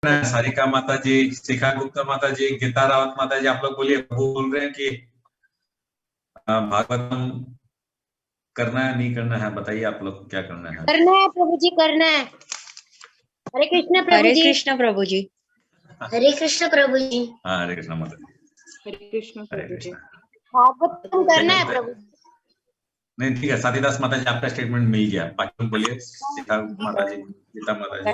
सारिका माता जी, शिखा गुप्ता माता जी, गीता रावत माता जी, आप लोग बोलिए। बोल रहे हैं कि भागवतम करना है नहीं करना है, बताइए आप लोग क्या करना है। करना है प्रभु जी, करना है। हरे कृष्ण प्रभु जी। हरे कृष्ण प्रभु जी। हरे कृष्ण प्रभु जी। हाँ, हरे कृष्ण माता जी। हरे कृष्ण हरे प्रभु जी। कृष्ण। भागवतम करना है प्रभु। नहीं ठीक है, साथीदास माता जी आपका स्टेटमेंट मिल गया, बाकी बोलिए। शिखा माता जी, गीता माता जी।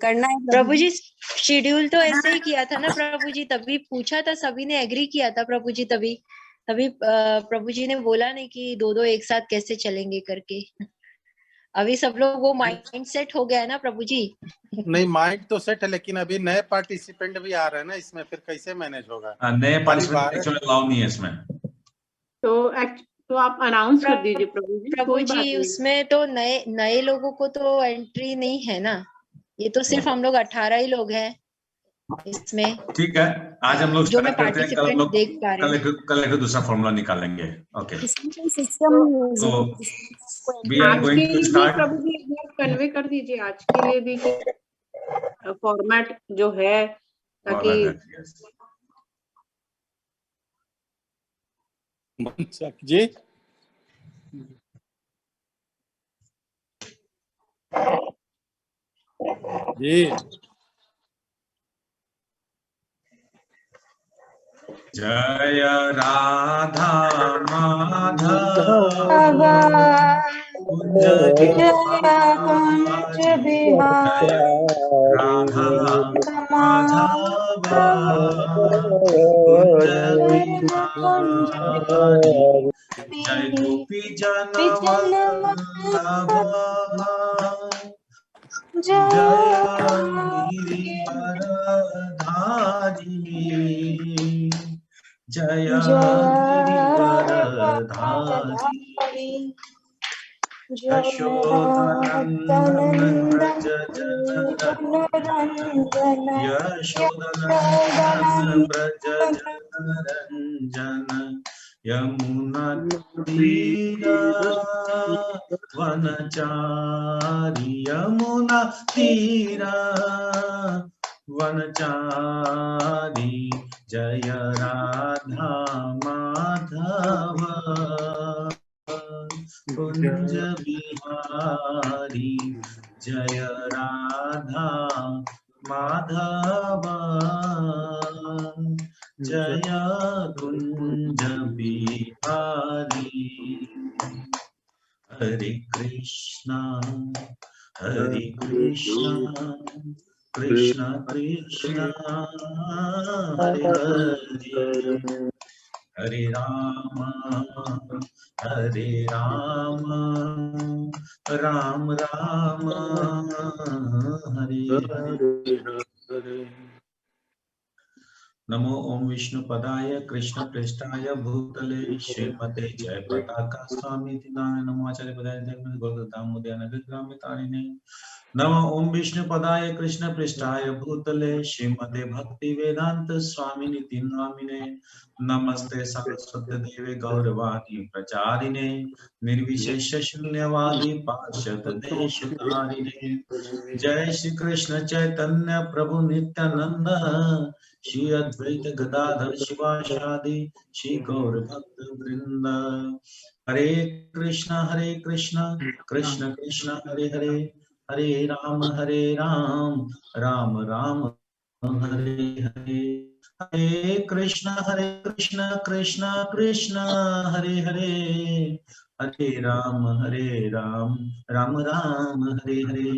करना है प्रभु जी। शेड्यूल तो ऐसे ही किया था ना प्रभु जी, तभी पूछा था, सभी ने एग्री किया था प्रभु जी। तभी प्रभु जी ने बोला नहीं कि दो एक साथ कैसे चलेंगे करके। अभी सब लोग वो माइंड सेट हो गया है ना प्रभु जी। नहीं, माइंड तो सेट है, लेकिन अभी नए पार्टिसिपेंट भी आ रहे हैं ना इसमें, फिर कैसे मैनेज होगा? नए पार्टिसिपेंट एक्चुअली अलाउ नहीं है इसमें। तो आप अनाउंस कर दीजिए प्रभु जी। प्रभु जी उसमें तो नए लोगों को तो एंट्री नहीं है ना, ये तो सिर्फ हम लोग 18 ही लोग हैं इसमें। ठीक है, आज हम लोग जो मैं स्टार्ट करते हैं। कल हम लोग देख पा रहे हैं। कल एक दूसरा फॉर्मूला निकालेंगे। ओके, सिस्टम तो वी आर आज गोइंग के टू लिए स्टार्ट। प्रभु जी एक बार कन्वे कर दीजिए आज के लिए भी फॉर्मेट जो है, ताकि जी जी। जय राधा माधव कुंज बिहारी, राधा माधव कुंज बिहारी, जय गोपी जन वल्लभ, जय गिरिवरधारी, जय गिरिवरधारी, यशोदनंदन व्रज जनरंजन, यशोदनंदन व्रज जनरंजन, यमुना तीरा वनचारी, यमुना तीरा वनचारी, जय राधा माधव कुंज बिहारी, जय राधा माधव जय कुंज बिहारी। हरे कृष्णा कृष्ण कृष्ण हरे हरे, हरे राम राम राम हरे हरे। नमो ओम विष्णु पदाय कृष्ण पृष्ठाय भूतले श्रीमते जय पताका स्वामी नमो आचार्य पदाय दामोदयान नमो ओम विष्णु पदाय कृष्ण पृष्ठाय भूतले श्रीमते भक्ति वेदांत स्वामी निति नामिने, नमस्ते सरस्वती देवे गौरवाणी प्रचारिणे, निर्विशेष शून्यवादी पार्षद देशतारिणे, जय श्री कृष्ण चैतन्य प्रभु नित्यानंद, श्री अद्वैत गदाधर शिवासादि श्री गौर भक्त वृंद। हरे कृष्ण कृष्ण कृष्ण हरे हरे, हरे राम राम राम हरे हरे, हरे कृष्ण कृष्ण कृष्ण हरे हरे, हरे राम राम राम हरे हरे,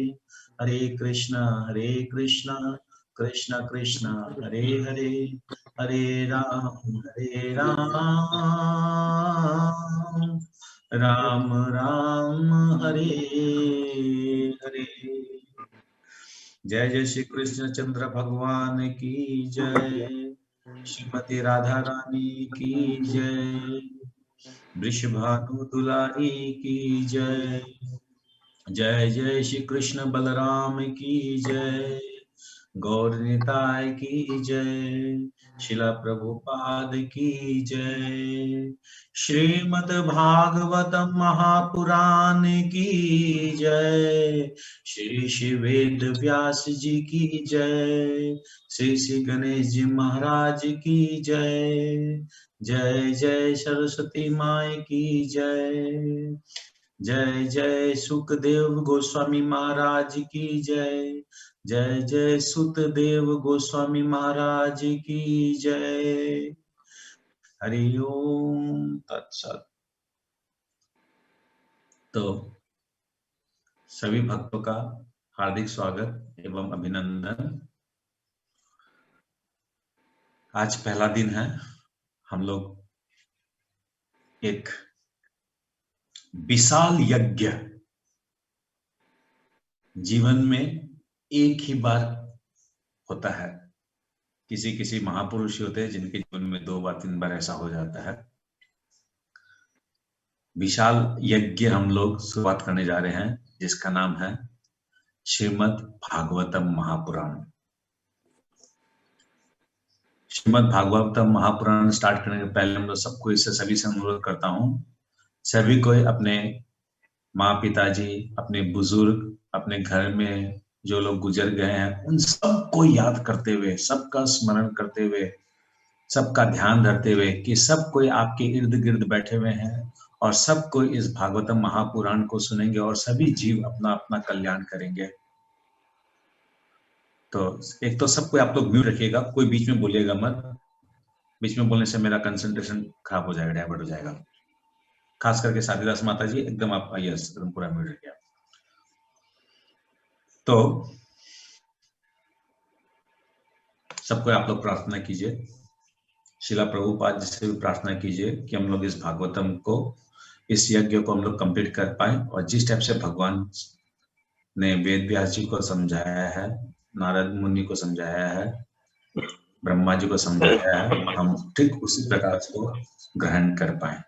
हरे कृष्ण कृष्ण कृष्ण हरे हरे, हरे राम राम राम हरे हरे। जय जय श्री कृष्ण चंद्र भगवान की जय, श्रीमती राधा रानी की जय, वृषभानु दुलारी की जय, जय जय श्री कृष्ण बलराम की जय, गौर निताय की जय, शिला प्रभुपाद की जय। श्रीमद् भागवतम महापुराण की जय। श्री श्री वेद व्यास जी की जय। श्री श्री गणेश जी महाराज की जय। जय जय सरस्वती माई की जय। जय जय सुखदेव गोस्वामी महाराज की जय। जय जय सुतदेव गोस्वामी महाराज की जय। हरि ओम तत्सत। तो सभी भक्तों का हार्दिक स्वागत एवं अभिनंदन। आज पहला दिन है, हम लोग एक विशाल यज्ञ, जीवन में एक ही बार होता है। किसी किसी महापुरुष होते हैं जिनके जीवन में 2 बार 3 बार ऐसा हो जाता है। विशाल यज्ञ हम लोग शुरुआत करने जा रहे हैं, जिसका नाम है श्रीमद् भागवतम महापुराण। श्रीमद् भागवतम महापुराण स्टार्ट करने के पहले हम लोग सबको इससे सभी से अनुरोध करता हूँ, सभी को अपने माँ पिताजी, अपने बुजुर्ग, अपने घर में जो लोग गुजर गए हैं, उन सबको याद करते हुए, सबका स्मरण करते हुए, सबका ध्यान धरते हुए कि सब कोई आपके इर्द गिर्द बैठे हुए हैं और सब कोई इस भागवतम महापुराण को सुनेंगे और सभी जीव अपना अपना कल्याण करेंगे। तो एक तो सब कोई आप लोग म्यूट रखिएगा, कोई बीच में बोलिएगा मत। बीच में बोलने से मेरा कंसंट्रेशन खराब हो जाएगा, डाइवर्ट हो जाएगा। खास करके शादीदास माता जी, एकदम आप यस एकदम पूरा म्यूट रखिए। तो सबको आप लोग प्रार्थना कीजिए, शिला प्रभुपाद जी से भी प्रार्थना कीजिए कि हम लोग इस भागवतम को, इस यज्ञ को हम लोग कंप्लीट कर पाए। और जिस टाइप से भगवान ने वेद व्यास जी को समझाया है, नारद मुनि को समझाया है, ब्रह्मा जी को समझाया है, हम ठीक उसी प्रकार से ग्रहण कर पाए।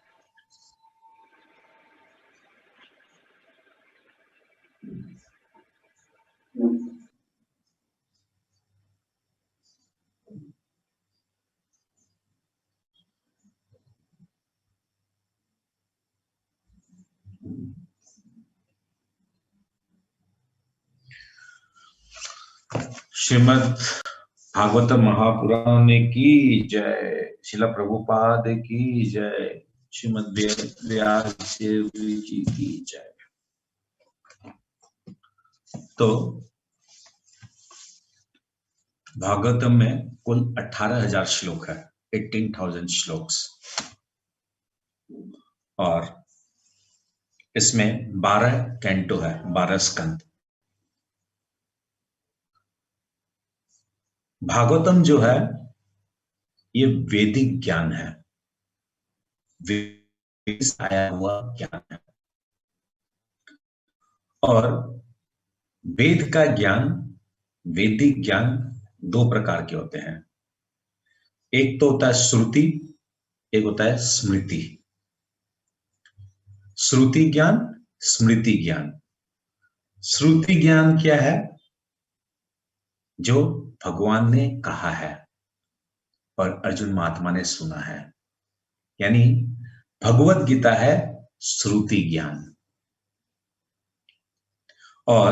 श्रीमद् भागवतम महापुराण की जय। शिला प्रभुपाद की जय। श्रीमद् व्यास जी की जय। तो भागवतम में कुल 18,000 श्लोक है, 18,000 श्लोक्स, और इसमें 12 कैंटो है, 12 स्कंद। भागवतम जो है ये वैदिक ज्ञान है, वेद से आया हुआ ज्ञान है। और वेद का ज्ञान, वैदिक ज्ञान 2 प्रकार के होते हैं। एक तो होता है श्रुति, एक होता है स्मृति। श्रुति ज्ञान, स्मृति ज्ञान। श्रुति ज्ञान क्या है? जो भगवान ने कहा है और अर्जुन महात्मा ने सुना है, यानी भगवत गीता है श्रुति ज्ञान। और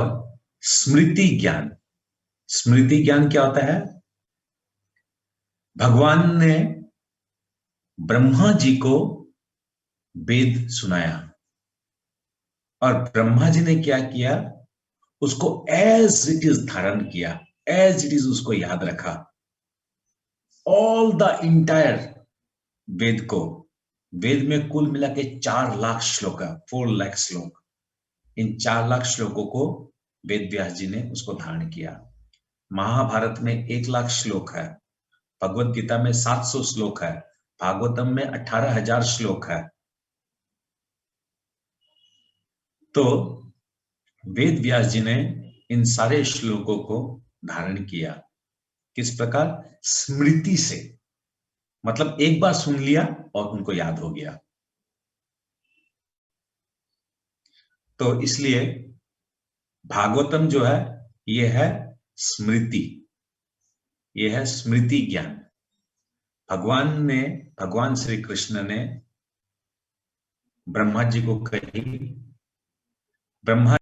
स्मृति ज्ञान, स्मृति ज्ञान क्या होता है? भगवान ने ब्रह्मा जी को वेद सुनाया और ब्रह्मा जी ने क्या किया? उसको एज इट इज धारण किया, एज इट इज उसको याद रखा। ऑल द इंटायर वेद को, वेद में कुल मिला के 4 लाख श्लोक है, 4 लाख श्लोक। इन 4 लाख श्लोकों को वेद व्यास जी ने उसको धारण किया। महाभारत में 1 लाख श्लोक है, भगवत गीता में 700 श्लोक है, भागवतम में 18,000 श्लोक है। तो वेद व्यास जी ने इन सारे श्लोकों को धारण किया। किस प्रकार? स्मृति से, मतलब एक बार सुन लिया और उनको याद हो गया। तो इसलिए भागवतम जो है ये है स्मृति, ये है स्मृति ज्ञान। भगवान श्री कृष्ण ने ब्रह्मा जी को कही, ब्रह्मा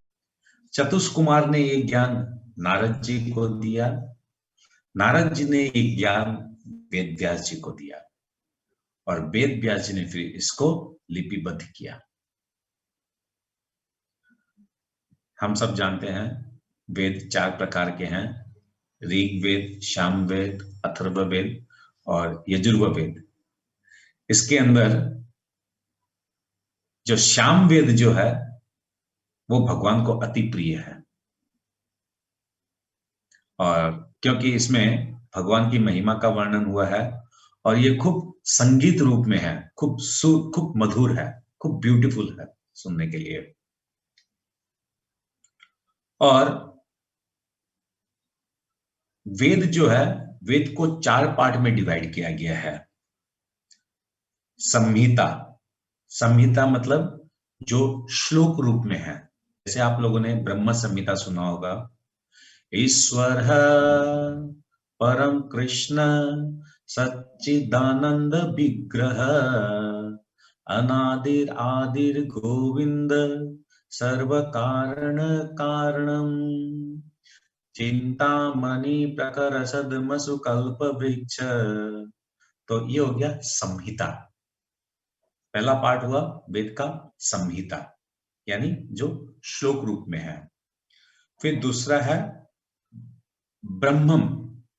चतुष्कुमार ने ये ज्ञान नारद जी को दिया, नारद जी ने ये ज्ञान वेद व्यास जी को दिया और वेद व्यास जी ने फिर इसको लिपिबद्ध किया। हम सब जानते हैं वेद 4 प्रकार के हैं, ऋग वेद, साम वेद, अथर्व वेद और यजुर्वेद वेद। इसके अंदर जो साम वेद जो है वो भगवान को अति प्रिय है, और क्योंकि इसमें भगवान की महिमा का वर्णन हुआ है और ये खूब संगीत रूप में है, खूब मधुर है, खूब ब्यूटीफुल है सुनने के लिए। और वेद जो है, वेद को 4 पार्ट में डिवाइड किया गया है। संहिता, संहिता मतलब जो श्लोक रूप में है, जैसे आप लोगों ने ब्रह्म संहिता सुना होगा, ईश्वर परम कृष्ण सच्चिदानंद विग्रह अनादिर आदिर गोविंद सर्व कारण कारणम चिंतामणि प्रकर सदमसु कल्प वृक्ष। तो ये हो गया संहिता। पहला पार्ट हुआ वेद का संहिता, यानी जो श्लोक रूप में है। फिर दूसरा है ब्रह्मम,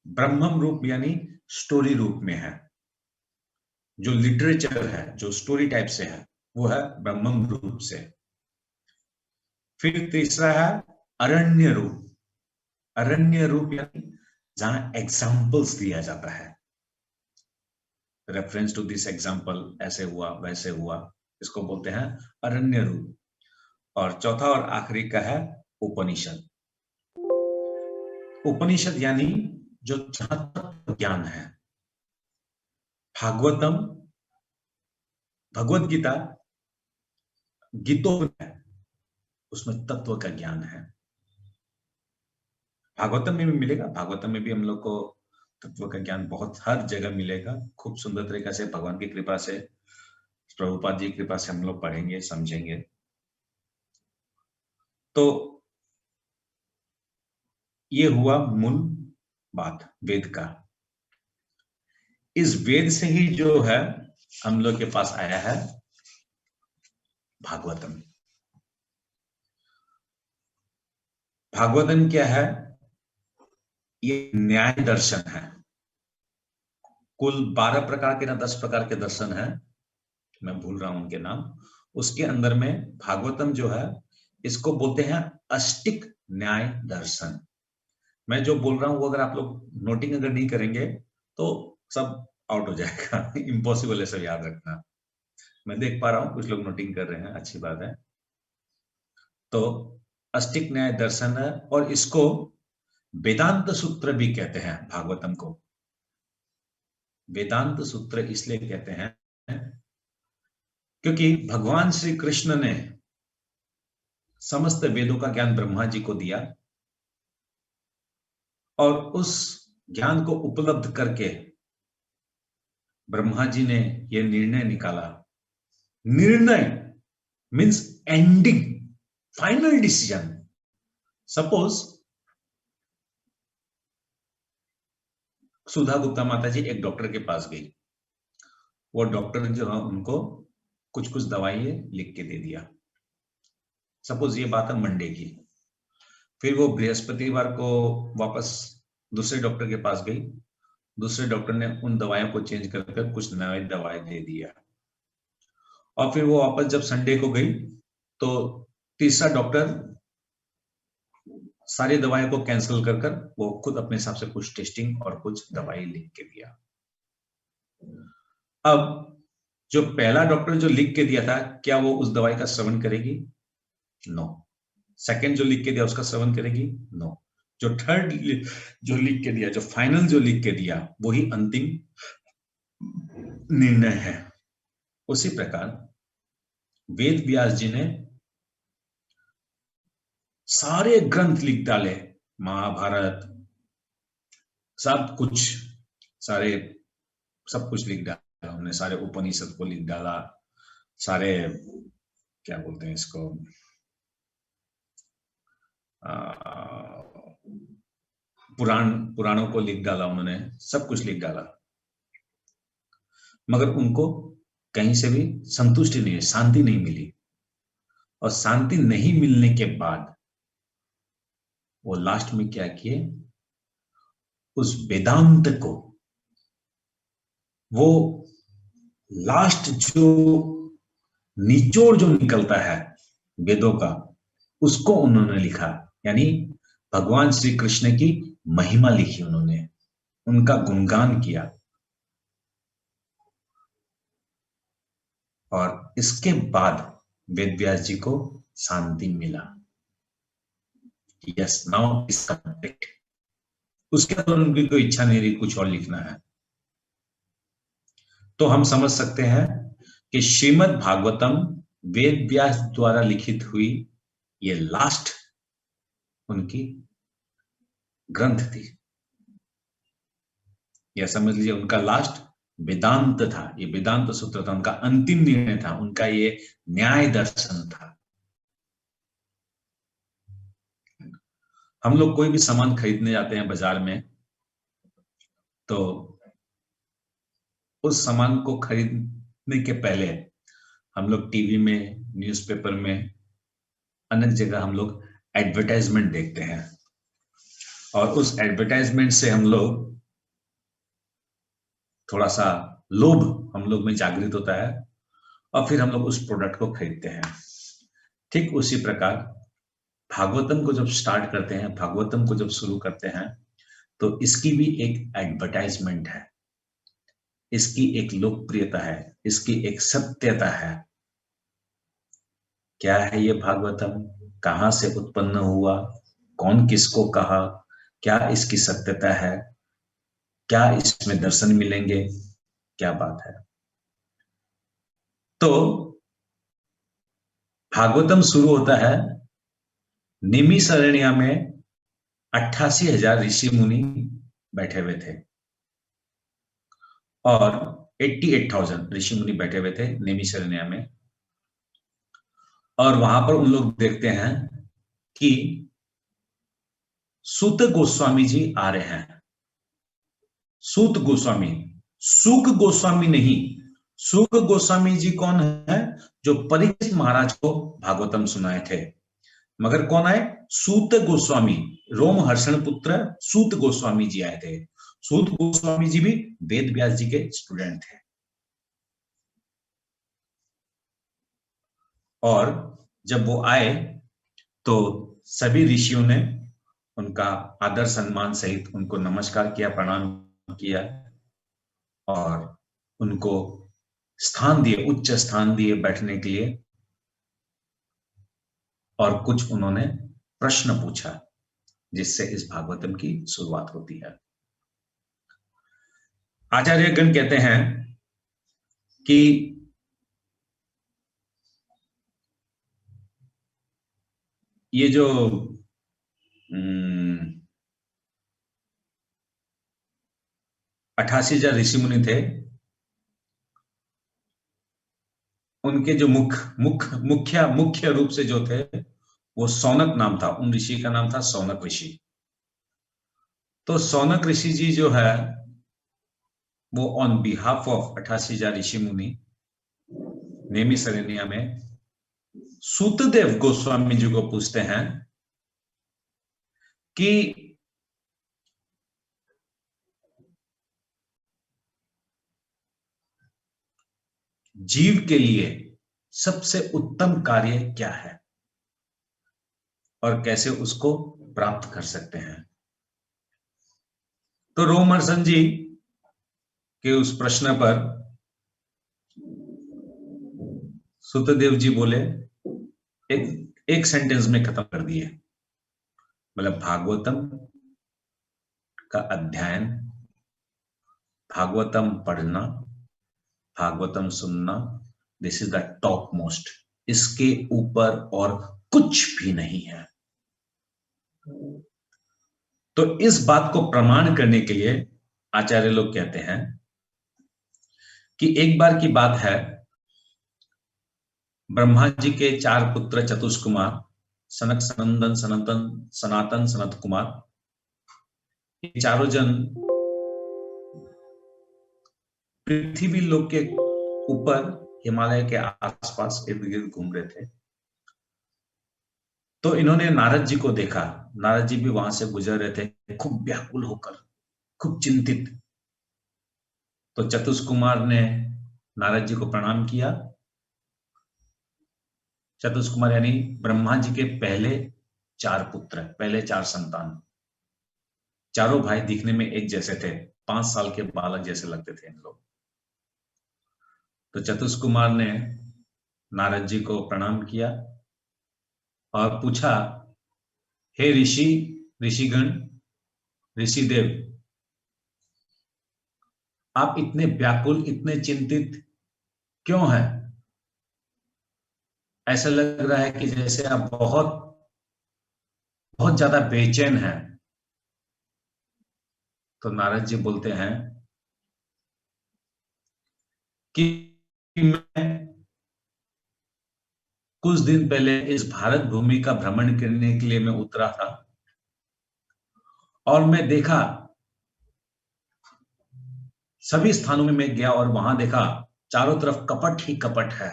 ब्रह्मम रूप यानी स्टोरी रूप में है, जो लिटरेचर है, जो स्टोरी टाइप से है, वो है ब्रह्मम रूप से। फिर तीसरा है अरण्य रूप, अरण्य रूप यानी जहां एग्जाम्पल्स दिया जाता है, रेफरेंस टू दिस एग्जाम्पल, ऐसे हुआ वैसे हुआ, इसको बोलते हैं अरण्य रूप। और चौथा और आखिरी का है उपनिषद। उपनिषद यानी जो जहां तत्व ज्ञान है, भागवतम, भगवत गीता, गीतोपनिषद, उसमें तत्व का ज्ञान है। भागवतम में भी मिलेगा, भागवतम में भी हम लोग को तत्व का ज्ञान बहुत हर जगह मिलेगा, खूब सुंदर तरीके से भगवान की कृपा से, प्रभुपाद जी की कृपा से हम लोग पढ़ेंगे, समझेंगे। तो ये हुआ मूल बात वेद का। इस वेद से ही जो है हम लोग के पास आया है भागवतम। भागवतम क्या है? ये न्याय दर्शन है। कुल 12 प्रकार के ना 10 प्रकार के दर्शन है, मैं भूल रहा हूं उनके नाम। उसके अंदर में भागवतम जो है, इसको बोलते हैं अष्टिक न्याय दर्शन। मैं जो बोल रहा हूं वो अगर आप लोग नोटिंग अगर नहीं करेंगे तो सब आउट हो जाएगा, इम्पॉसिबल है, सब याद रखना। मैं देख पा रहा हूं कुछ लोग नोटिंग कर रहे हैं, अच्छी बात है। तो अष्टिक न्याय दर्शन है, और इसको वेदांत सूत्र भी कहते हैं। भागवतम को वेदांत सूत्र इसलिए कहते हैं क्योंकि भगवान श्री कृष्ण ने समस्त वेदों का ज्ञान ब्रह्मा जी को दिया, और उस ज्ञान को उपलब्ध करके ब्रह्मा जी ने यह निर्णय निकाला। निर्णय means ending, final decision. Suppose Sudha Gupta माता जी एक डॉक्टर के पास गई, वो डॉक्टर जो है उनको कुछ कुछ दवाइयां लिख के दे दिया। सपोज ये बात है मंडे की। फिर वो बृहस्पतिवार को वापस दूसरे डॉक्टर के पास गई, दूसरे डॉक्टर ने उन दवाइयों को चेंज करके कुछ नई दवाई दे दिया। और फिर वो वापस जब संडे को गई तो तीसरा डॉक्टर सारी दवाइयों को कैंसिल कर कर वो खुद अपने हिसाब से कुछ टेस्टिंग और कुछ दवाई लिख के दिया। अब जो पहला डॉक्टर जो लिख के दिया था, क्या वो उस दवाई का सेवन करेगी? नो। सेकंड जो लिख के दिया उसका सेवन करेगी? नो। जो थर्ड जो लिख के दिया, जो फाइनल जो लिख के दिया, वही अंतिम निर्णय है। उसी प्रकार वेद व्यास जी ने सारे ग्रंथ लिख डाले, महाभारत, सब कुछ, सारे सब कुछ लिख डाला हमने, सारे उपनिषद को लिख डाला, सारे क्या बोलते हैं इसको, पुराणों को लिख डाला उन्होंने, सब कुछ लिख डाला, मगर उनको कहीं से भी संतुष्टि नहीं, शांति नहीं मिली। और शांति नहीं मिलने के बाद वो लास्ट में क्या किए, उस वेदांत को, वो लास्ट जो निचोड़ जो निकलता है वेदों का, उसको उन्होंने लिखा, यानी भगवान श्री कृष्ण की महिमा लिखी उन्होंने, उनका गुणगान किया। और इसके बाद वेद व्यास जी को शांति मिला। Yes, now is complete. उसके बाद उनकी कोई इच्छा नहीं रही कुछ और लिखना है। तो हम समझ सकते हैं कि श्रीमद् भागवतम वेद व्यास द्वारा लिखित हुई ये लास्ट उनकी ग्रंथ थी। यह समझ लीजिए उनका लास्ट वेदांत था, ये वेदांत सूत्र था, उनका अंतिम निर्णय था, उनका ये न्याय दर्शन था। हम लोग कोई भी सामान खरीदने जाते हैं बाजार में, तो उस सामान को खरीदने के पहले हम लोग टीवी में, न्यूज़पेपर में, अनेक जगह हम लोग एडवर्टाइजमेंट देखते हैं, और उस एडवर्टाइजमेंट से हम लोग थोड़ा सा लोभ हम लोग में जागृत होता है, और फिर हम लोग उस प्रोडक्ट को खरीदते हैं। ठीक उसी प्रकार भागवतम को जब स्टार्ट करते हैं, भागवतम को जब शुरू करते हैं, तो इसकी भी एक एडवर्टाइजमेंट है, इसकी एक लोकप्रियता है, इसकी एक सत्यता है। क्या है ये भागवतम, कहां से उत्पन्न हुआ, कौन किसको कहा, क्या इसकी सत्यता है, क्या इसमें दर्शन मिलेंगे, क्या बात है। तो भागवतम शुरू होता है नैमिषारण्य में 88,000 ऋषि मुनि बैठे हुए थे, और 88,000 ऋषि मुनि बैठे हुए थे नैमिषारण्य में। और वहां पर उन लोग देखते हैं कि सूत गोस्वामी जी आ रहे हैं। सूत गोस्वामी, सूक गोस्वामी नहीं, सूक गोस्वामी जी कौन है, जो परीक्षित महाराज को भागवतम सुनाए थे। मगर कौन आए, सूत गोस्वामी, रोमहर्षण पुत्र सूत गोस्वामी जी आए थे। सूत गोस्वामी जी भी वेद व्यास जी के स्टूडेंट थे। और जब वो आए तो सभी ऋषियों ने उनका आदर सम्मान सहित उनको नमस्कार किया, प्रणाम किया, और उनको स्थान दिए, उच्च स्थान दिए बैठने के लिए, और कुछ उन्होंने प्रश्न पूछा, जिससे इस भागवतम की शुरुआत होती है। आचार्यगण कहते हैं कि ये जो 88,000 ऋषि मुनि थे, उनके जो मुख्य रूप से जो थे, वो सौनक नाम था, उन ऋषि का नाम था सौनक ऋषि। तो सौनक ऋषि जी जो है, वो ऑन बिहाफ ऑफ 88,000 ऋषि मुनि नैमिषारण्य में सूतदेव गोस्वामी जी को पूछते हैं कि जीव के लिए सबसे उत्तम कार्य क्या है और कैसे उसको प्राप्त कर सकते हैं। तो रोमहर्षण जी के उस प्रश्न पर सूतदेव जी बोले, एक सेंटेंस में खत्म कर दिए, मतलब भागवतम का अध्ययन, भागवतम पढ़ना, भागवतम सुनना, this is the top most, इसके ऊपर और कुछ भी नहीं है। तो इस बात को प्रमाण करने के लिए आचार्य लोग कहते हैं कि एक बार की बात है, ब्रह्मा जी के 4 पुत्र चतुष्कुमार, सनक, सनंदन, सनातन, सनत कुमार, ये चारों जन पृथ्वी लोक के ऊपर हिमालय के आसपास इर्द गिर्द घूम रहे थे। तो इन्होंने नारद जी को देखा। नारद जी भी वहां से गुजर रहे थे, खूब व्याकुल होकर, खूब चिंतित। तो चतुष्कुमार ने नारद जी को प्रणाम किया। चतुष्कुमार यानी ब्रह्मा जी के पहले 4 पुत्र, पहले 4 संतान। चारों भाई दिखने में एक जैसे थे, 5 साल के बालक जैसे लगते थे इन लोग। तो चतुष्कुमार ने नारद जी को प्रणाम किया और पूछा, हे ऋषि, ऋषिगण, ऋषिदेव, आप इतने व्याकुल, इतने चिंतित क्यों हैं? ऐसा लग रहा है कि जैसे आप बहुत बहुत ज्यादा बेचैन हैं। तो नारद जी बोलते हैं कि मैं कुछ दिन पहले इस भारत भूमि का भ्रमण करने के लिए मैं उतरा था और मैं देखा, सभी स्थानों में मैं गया और वहां देखा चारों तरफ कपट ही कपट है।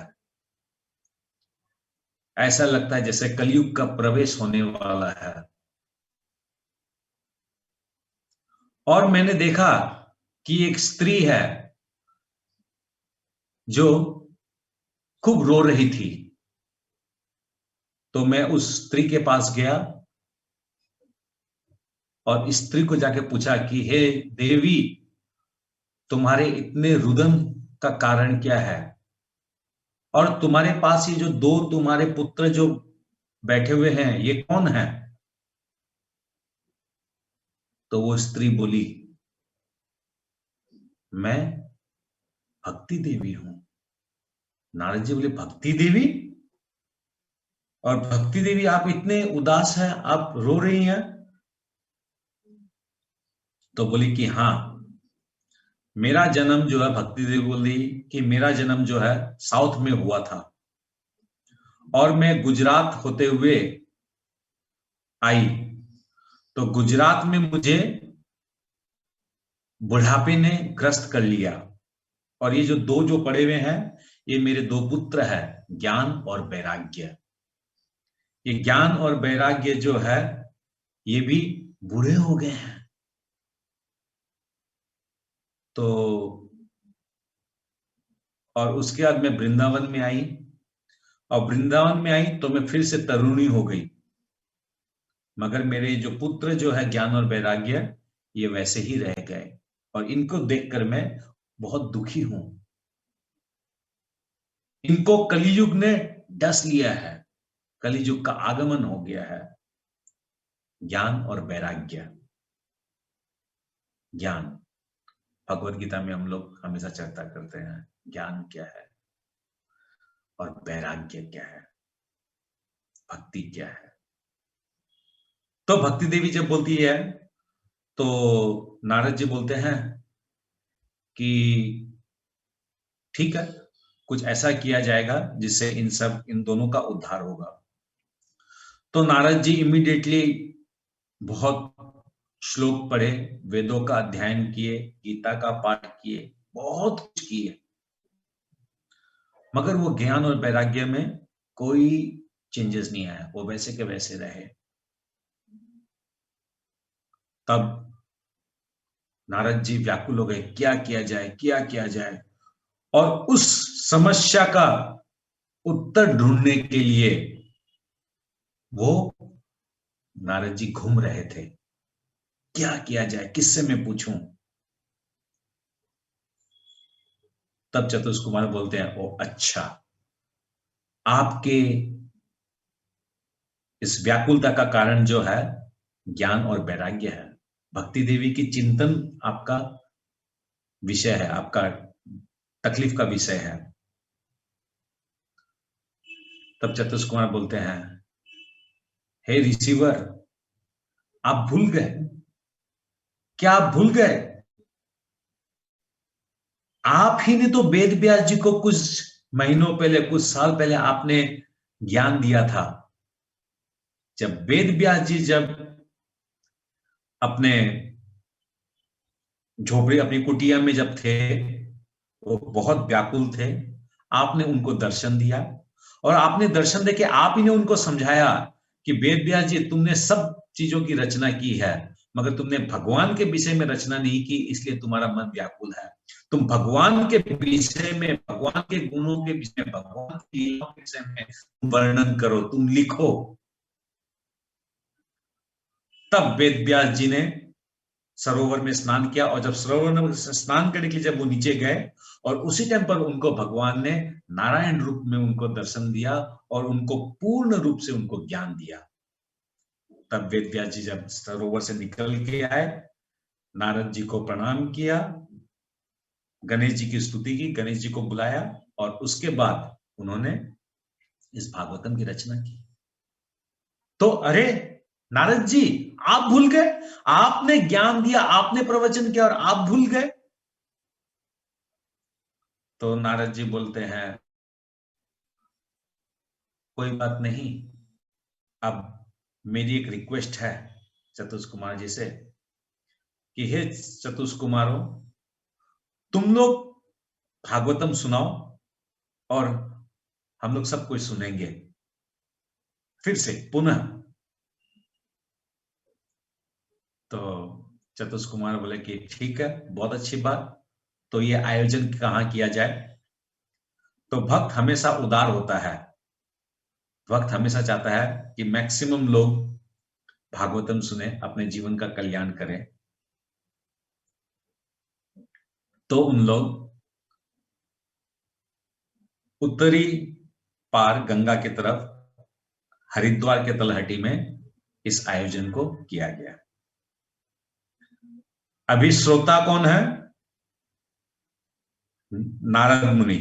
ऐसा लगता है जैसे कलयुग का प्रवेश होने वाला है। और मैंने देखा कि एक स्त्री है जो खूब रो रही थी। तो मैं उस स्त्री के पास गया और स्त्री को जाके पूछा कि हे देवी, तुम्हारे इतने रुदन का कारण क्या है? और तुम्हारे पास ये जो 2 तुम्हारे पुत्र जो बैठे हुए हैं, ये कौन है? तो वो स्त्री बोली, मैं भक्ति देवी हूं। नारद जी बोले, भक्ति देवी? और भक्ति देवी, आप इतने उदास हैं, आप रो रही हैं? तो बोली कि हाँ, मेरा जन्म जो है, भक्ति देवी बोली कि मेरा जन्म जो है साउथ में हुआ था और मैं गुजरात होते हुए आई। तो गुजरात में मुझे बुढ़ापे ने ग्रस्त कर लिया और ये जो 2 जो पड़े हुए हैं, ये मेरे 2 पुत्र हैं, ज्ञान और वैराग्य। ये ज्ञान और वैराग्य जो है, ये भी बूढ़े हो गए हैं। तो और उसके बाद मैं वृंदावन में आई और वृंदावन में आई तो मैं फिर से तरुणी हो गई, मगर मेरे जो पुत्र जो है ज्ञान और वैराग्य, ये वैसे ही रह गए और इनको देखकर मैं बहुत दुखी हूं। इनको कलियुग ने डस लिया है, कलियुग का आगमन हो गया है। ज्ञान और वैराग्य। ज्ञान, भगवत गीता में हम लोग हमेशा चर्चा करते हैं, ज्ञान क्या है और वैराग्य क्या है, भक्ति क्या है। तो भक्ति देवी जब बोलती है तो नारद जी बोलते हैं कि ठीक है, कुछ ऐसा किया जाएगा जिससे इन दोनों का उद्धार होगा। तो नारद जी इमीडिएटली बहुत श्लोक पढ़े, वेदों का अध्ययन किए, गीता का पाठ किए, बहुत कुछ किए, मगर वो ज्ञान और वैराग्य में कोई चेंजेस नहीं आया, वो वैसे के वैसे रहे। तब नारद जी व्याकुल हो गए, क्या किया जाए, क्या किया जाए। और उस समस्या का उत्तर ढूंढने के लिए वो नारद जी घूम रहे थे, क्या किया जाए, किससे मैं पूछूं। तब चतुष्कुमार बोलते हैं, ओ अच्छा, आपके इस व्याकुलता का कारण जो है ज्ञान और वैराग्य है, भक्ति देवी की चिंतन आपका विषय है, आपका तकलीफ का विषय है। तब चतुष्कुमार बोलते हैं, हे ऋषिवर, आप भूल गए? क्या आप भूल गए आप ही ने तो वेद व्यास जी को कुछ महीनों पहले, कुछ साल पहले आपने ज्ञान दिया था। जब वेद व्यास जी जब अपने झोपड़ी, अपनी कुटिया में जब थे, वो बहुत व्याकुल थे। आपने उनको दर्शन दिया और आपने दर्शन देके आप ही ने उनको समझाया कि वेद व्यास जी, तुमने सब चीजों की रचना की है, मगर तुमने भगवान के विषय में रचना नहीं की, इसलिए तुम्हारा मन व्याकुल है। तुम भगवान के विषय में, भगवान के गुणों के विषय में, भगवान की लीलाओं के विषय में वर्णन करो, तुम लिखो। तब वेद व्यास जी ने सरोवर में स्नान किया, और जब सरोवर में स्नान करने के लिए जब वो नीचे गए, और उसी टाइम पर उनको भगवान ने नारायण रूप में उनको दर्शन दिया और उनको पूर्ण रूप से उनको ज्ञान दिया। तब वेद व्यास जी जब सरोवर से निकल के आए, नारद जी को प्रणाम किया, गणेश जी की स्तुति की, गणेश जी को बुलाया, और उसके बाद उन्होंने इस भागवतम की रचना की। तो अरे नारद जी, आप भूल गए? आपने ज्ञान दिया, आपने प्रवचन किया और आप भूल गए? तो नारद जी बोलते हैं, कोई बात नहीं, अब मेरी एक रिक्वेस्ट है चतुष कुमार जी से कि हे चतुष कुमारों, तुम लोग भागवतम सुनाओ और हम लोग सब कुछ सुनेंगे फिर से पुनः। तो चतुष कुमार बोले कि ठीक है, बहुत अच्छी बात, तो ये आयोजन कहाँ किया जाए? तो भक्त हमेशा उदार होता है, भक्त हमेशा चाहता है कि मैक्सिमम लोग भागवतम सुने, अपने जीवन का कल्याण करें। तो उन लोग उत्तरी पार गंगा की तरफ हरिद्वार के तलहटी में इस आयोजन को किया गया। अभी श्रोता कौन है? नारद मुनि।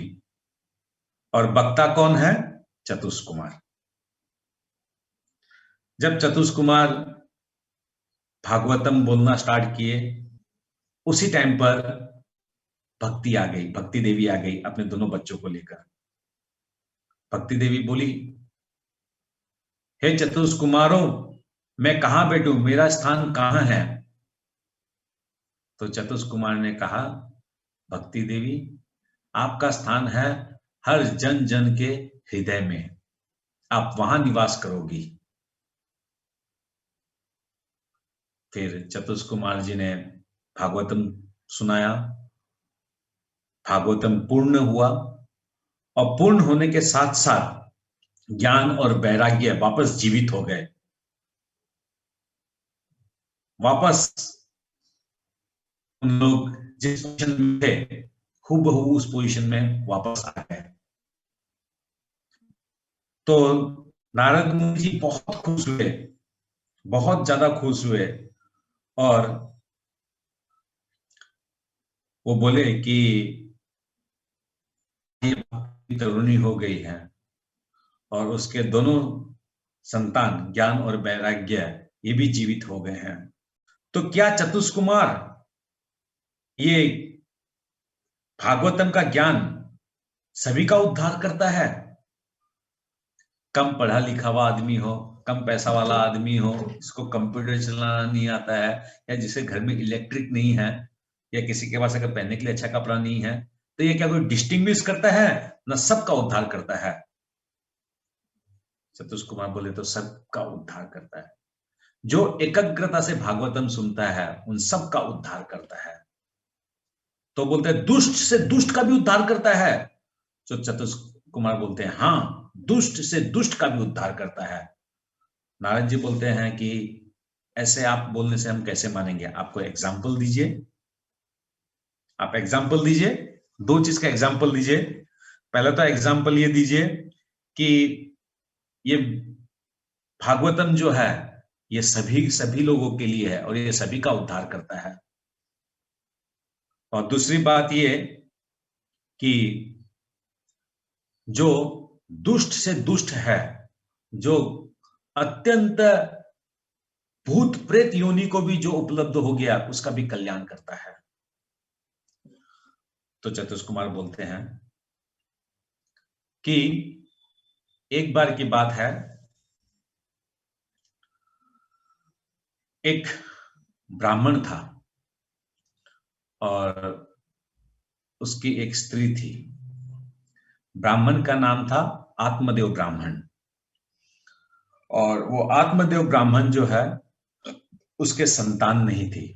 और वक्ता कौन है? चतुष कुमार। जब चतुष कुमार भागवतम बोलना स्टार्ट किए, उसी टाइम पर भक्ति आ गई, भक्ति देवी आ गई अपने दोनों बच्चों को लेकर। भक्ति देवी बोली, हे चतुष कुमारों, मैं कहां बैठूं, मेरा स्थान कहां है? तो चतुष कुमार ने कहा, भक्ति देवी, आपका स्थान है हर जन जन के हृदय में, आप वहां निवास करोगी। फिर चतुष कुमार जी ने भागवतम सुनाया, भागवतम पूर्ण हुआ, और पूर्ण होने के साथ साथ ज्ञान और वैराग्य वापस जीवित हो गए, वापस उन लोग जिस पोजीशन में थे हूबहू उस पोजीशन में वापस आ गए। तो नारद मुनि जी बहुत खुश हुए, बहुत ज्यादा खुश हुए, और वो बोले कि ये तरुणी हो गई है और उसके दोनों संतान ज्ञान और वैराग्य ये भी जीवित हो गए हैं। तो क्या चतुष कुमार ये भागवतम का ज्ञान सभी का उद्धार करता है? कम पढ़ा लिखा हुआ आदमी हो, कम पैसा वाला आदमी हो, जिसको कंप्यूटर चलाना नहीं आता है, या जिसे घर में इलेक्ट्रिक नहीं है, या किसी के पास अगर पहनने के लिए अच्छा कपड़ा नहीं है, तो ये क्या कोई डिस्टिंग्विश करता है? ना सबका उद्धार करता है। चतुष कुमार बोले, तो सबका उद्धार करता है। जो एकाग्रता से भागवतम सुनता है उन सबका उद्धार करता है। तो बोलते हैं, दुष्ट से दुष्ट का भी उद्धार करता है? तो चतुष कुमार बोलते हैं, हाँ, दुष्ट से दुष्ट का भी उद्धार करता है। नारद जी बोलते हैं कि ऐसे आप बोलने से हम कैसे मानेंगे, आपको एग्जाम्पल दीजिए, आप एग्जाम्पल दीजिए, दो चीज का एग्जाम्पल दीजिए। पहला तो एग्जाम्पल ये दीजिए कि ये भागवतम जो है ये सभी लोगों के लिए है और ये सभी का उद्धार करता है। और दूसरी बात ये कि जो दुष्ट से दुष्ट है, जो अत्यंत भूत प्रेत योनि को भी जो उपलब्ध हो गया, उसका भी कल्याण करता है। तो चतुष कुमार बोलते हैं कि एक बार की बात है, एक ब्राह्मण था और उसकी एक स्त्री थी। ब्राह्मण का नाम था आत्मदेव ब्राह्मण, और वो आत्मदेव ब्राह्मण जो है उसके संतान नहीं थी।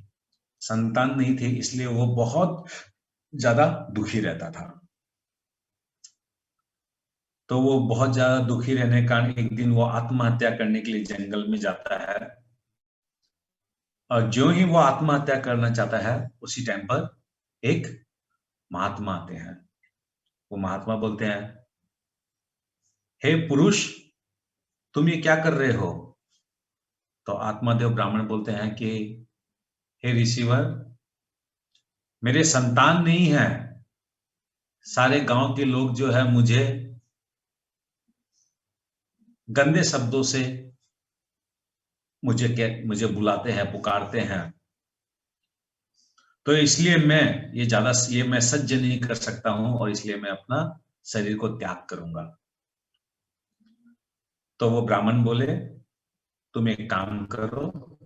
संतान नहीं थी इसलिए वो बहुत ज्यादा दुखी रहता था। तो वो बहुत ज्यादा दुखी रहने के कारण एक दिन वो आत्महत्या करने के लिए जंगल में जाता है, और जो ही वो आत्महत्या करना चाहता है उसी टाइम पर एक महात्मा आते हैं। वो महात्मा बोलते हैं, हे पुरुष, तुम ये क्या कर रहे हो? तो आत्मादेव ब्राह्मण बोलते हैं कि हे ऋषिवर, मेरे संतान नहीं है। सारे गांव के लोग जो है मुझे गंदे शब्दों से मुझे बुलाते हैं, पुकारते हैं। तो इसलिए मैं सह्य नहीं कर सकता हूं, और इसलिए मैं अपना शरीर को त्याग करूंगा। तो वो ब्राह्मण बोले, तुम एक काम करो,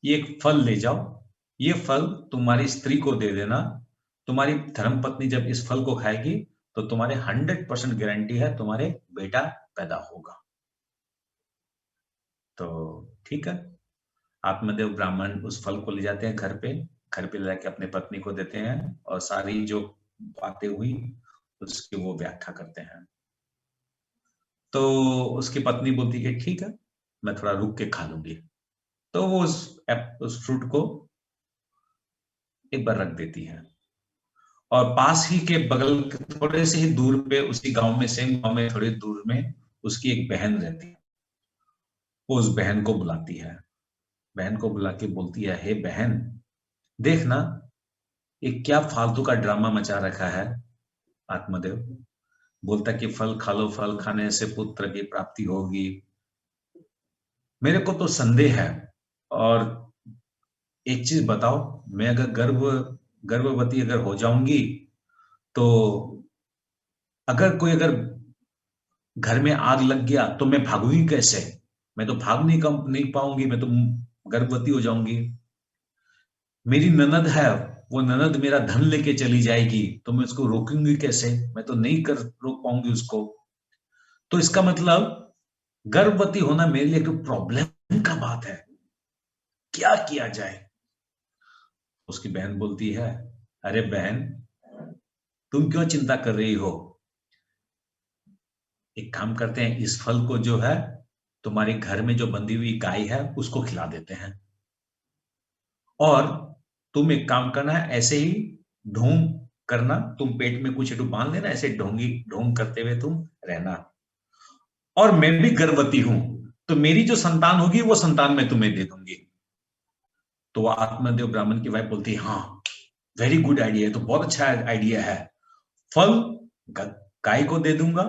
ये एक फल ले जाओ, ये फल तुम्हारी स्त्री को दे देना। तुम्हारी धर्मपत्नी जब इस फल को खाएगी तो तुम्हारे 100% गारंटी है तुम्हारे बेटा पैदा होगा। तो ठीक है, आत्मदेव ब्राह्मण उस फल को ले जाते हैं घर पे ले जाके अपने पत्नी को देते हैं, और सारी जो बातें हुई उसकी वो व्याख्या करते हैं। तो उसकी पत्नी बोलती है ठीक है, मैं थोड़ा रुक के खा लूंगी। तो वो उस फ्रूट को एक बार रख देती है, और पास ही के बगल थोड़े से ही दूर पे उसी गांव में, सेम गांव में थोड़ी दूर में उसकी एक बहन रहती है। वो उस बहन को बुलाती है, बहन को बुला के बोलती है, हे बहन, देखना ये क्या फालतू का ड्रामा मचा रखा है। आत्मदेव बोलता कि फल खा लो, फल खाने से पुत्र की प्राप्ति होगी। मेरे को तो संदेह है, और एक चीज बताओ, मैं अगर गर्भवती अगर हो जाऊंगी तो अगर घर में आग लग गया तो मैं भागूंगी कैसे? मैं तो भाग नहीं पाऊंगी, मैं तो गर्भवती हो जाऊंगी। मेरी ननद है, वो ननद मेरा धन लेके चली जाएगी, तो मैं उसको रोकूंगी कैसे? मैं तो नहीं रोक पाऊंगी उसको। तो इसका मतलब गर्भवती होना मेरे लिए एक प्रॉब्लम का बात है, क्या किया जाए? उसकी बहन बोलती है, अरे बहन, तुम क्यों चिंता कर रही हो? एक काम करते हैं, इस फल को जो है तुम्हारे घर में जो बंधी हुई गाय है उसको खिला देते हैं, और तुम एक काम करना है, ऐसे ही ढोंग करना, तुम पेट में कुछ बांध लेना, ऐसे ढोंग करते हुए तुम रहना। और मैं भी गर्भवती हूं, तो मेरी जो संतान होगी वो संतान मैं तुम्हें दे दूंगी। तो वो आत्मदेव ब्राह्मण की वाइफ बोलती है, हाँ वेरी गुड आइडिया, तो बहुत अच्छा आइडिया है। फल गाय को दे दूंगा,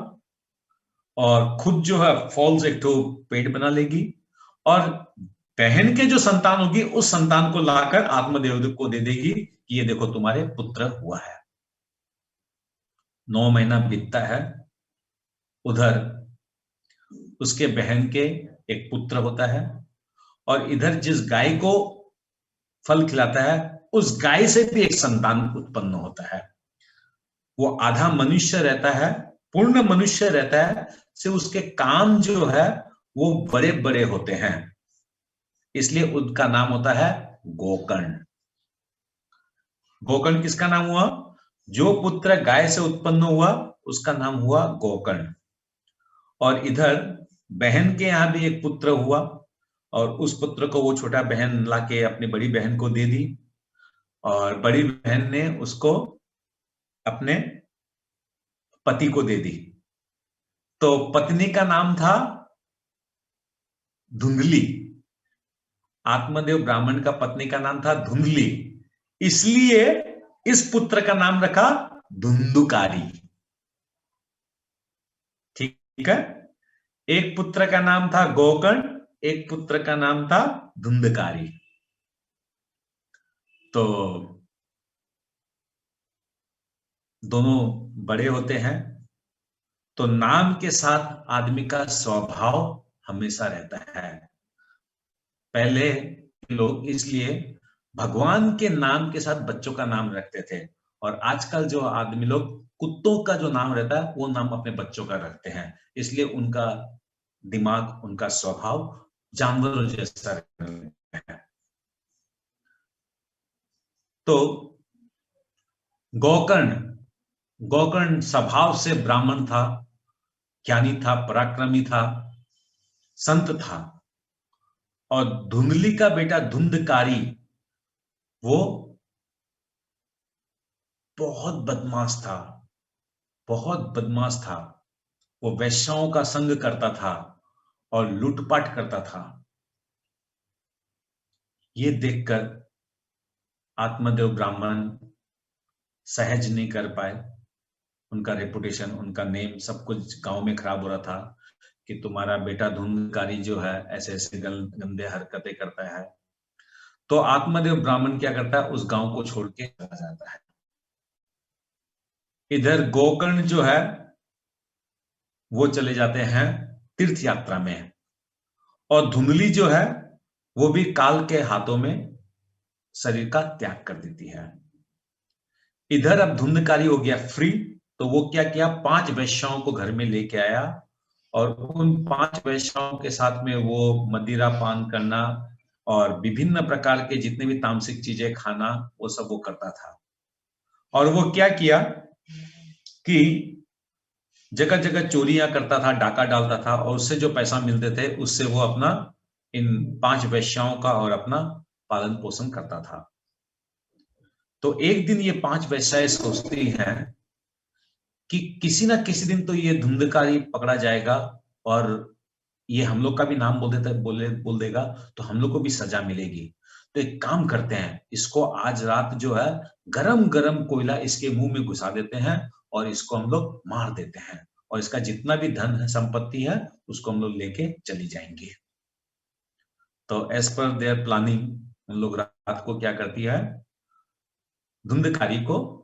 और खुद जो है फॉल्स एक तो पेट बना लेगी, और बहन के जो संतान होगी उस संतान को लाकर आत्मदेव को दे देगी कि ये देखो तुम्हारे पुत्र हुआ है। 9 महीना बीतता है, उधर उसके बहन के एक पुत्र होता है, और इधर जिस गाय को फल खिलाता है उस गाय से भी एक संतान उत्पन्न होता है। वो आधा मनुष्य रहता है, पूर्ण मनुष्य रहता है, से उसके कान जो है वो बड़े बड़े होते हैं, इसलिए उसका नाम होता है गोकर्ण। गोकर्ण किसका नाम हुआ? जो पुत्र गाय से उत्पन्न हुआ उसका नाम हुआ गोकर्ण। और इधर बहन के यहां भी एक पुत्र हुआ, और उस पुत्र को वो छोटा बहन लाके अपनी बड़ी बहन को दे दी, और बड़ी बहन ने उसको अपने पति को दे दी। तो पत्नी का नाम था धुंधली। आत्मदेव ब्राह्मण का पत्नी का नाम था धुंधली, इसलिए इस पुत्र का नाम रखा धुंधुकारी। ठीक है, एक पुत्र का नाम था गोकर्ण, एक पुत्र का नाम था धुंधकारी। तो दोनों बड़े होते हैं तो नाम के साथ आदमी का स्वभाव हमेशा रहता है। पहले लोग इसलिए भगवान के नाम के साथ बच्चों का नाम रखते थे, और आजकल जो आदमी लोग कुत्तों का जो नाम रहता है वो नाम अपने बच्चों का रखते हैं, इसलिए उनका दिमाग, उनका स्वभाव जानवरों जैसा रहता है। तो गोकर्ण स्वभाव से ब्राह्मण था, ज्ञानी था, पराक्रमी था, संत था। और धुंधली का बेटा धुंधकारी वो बहुत बदमाश था, बहुत बदमाश था। वो वैश्याओं का संग करता था और लूटपाट करता था। ये देखकर आत्मदेव ब्राह्मण सहज नहीं कर पाए। उनका रेपुटेशन, उनका नेम, सब कुछ गांव में खराब हो रहा था कि तुम्हारा बेटा धुंधकारी जो है ऐसे ऐसे गंदे हरकतें करता है। तो आत्मदेव ब्राह्मण क्या करता है, उस गांव को छोड़ के चला जाता है। इधर गोकर्ण जो है वो चले जाते हैं तीर्थ यात्रा में, और धुंधली जो है वो भी काल के हाथों में शरीर का त्याग कर देती है। इधर अब धुंधकारी हो गया फ्री, तो वो क्या किया, 5 वैश्याओं को घर में लेके आया, और उन 5 वैश्याओं के साथ में वो मदिरा पान करना और विभिन्न प्रकार के जितने भी तामसिक चीजें खाना, वो सब वो करता था। और वो क्या किया कि जगह जगह चोरियां करता था, डाका डालता था, और उससे जो पैसा मिलते थे उससे वो अपना इन 5 वैश्याओं का और अपना पालन पोषण करता था। तो एक दिन ये 5 वैश्याएं सोचती हैं कि किसी ना किसी दिन तो ये धुंधकारी पकड़ा जाएगा और ये हम लोग का भी नाम बोल देगा, तो हम लोग को भी सजा मिलेगी। तो एक काम करते हैं, इसको आज रात जो है गरम गरम कोयला इसके मुंह में घुसा देते हैं और इसको हम लोग मार देते हैं, और इसका जितना भी धन है, संपत्ति है, उसको हम लोग लेके चली जाएंगे। तो एज पर देयर प्लानिंग हम लोग रात को क्या करती है, धुंधकारी को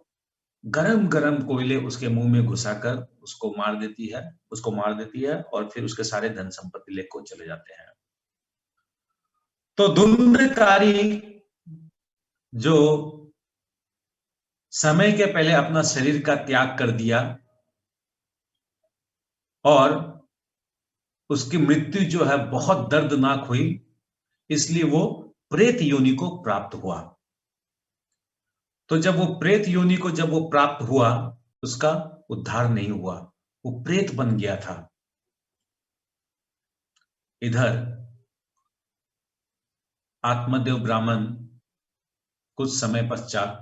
गरम गरम कोयले उसके मुंह में घुसाकर उसको मार देती है और फिर उसके सारे धन संपत्ति लेकर चले जाते हैं। तो धुंधकारी जो समय के पहले अपना शरीर का त्याग कर दिया और उसकी मृत्यु जो है बहुत दर्दनाक हुई, इसलिए वो प्रेत योनि को प्राप्त हुआ। तो जब वो प्रेत योनि को जब वो प्राप्त हुआ, उसका उद्धार नहीं हुआ, वो प्रेत बन गया था। इधर आत्मदेव ब्राह्मण कुछ समय पश्चात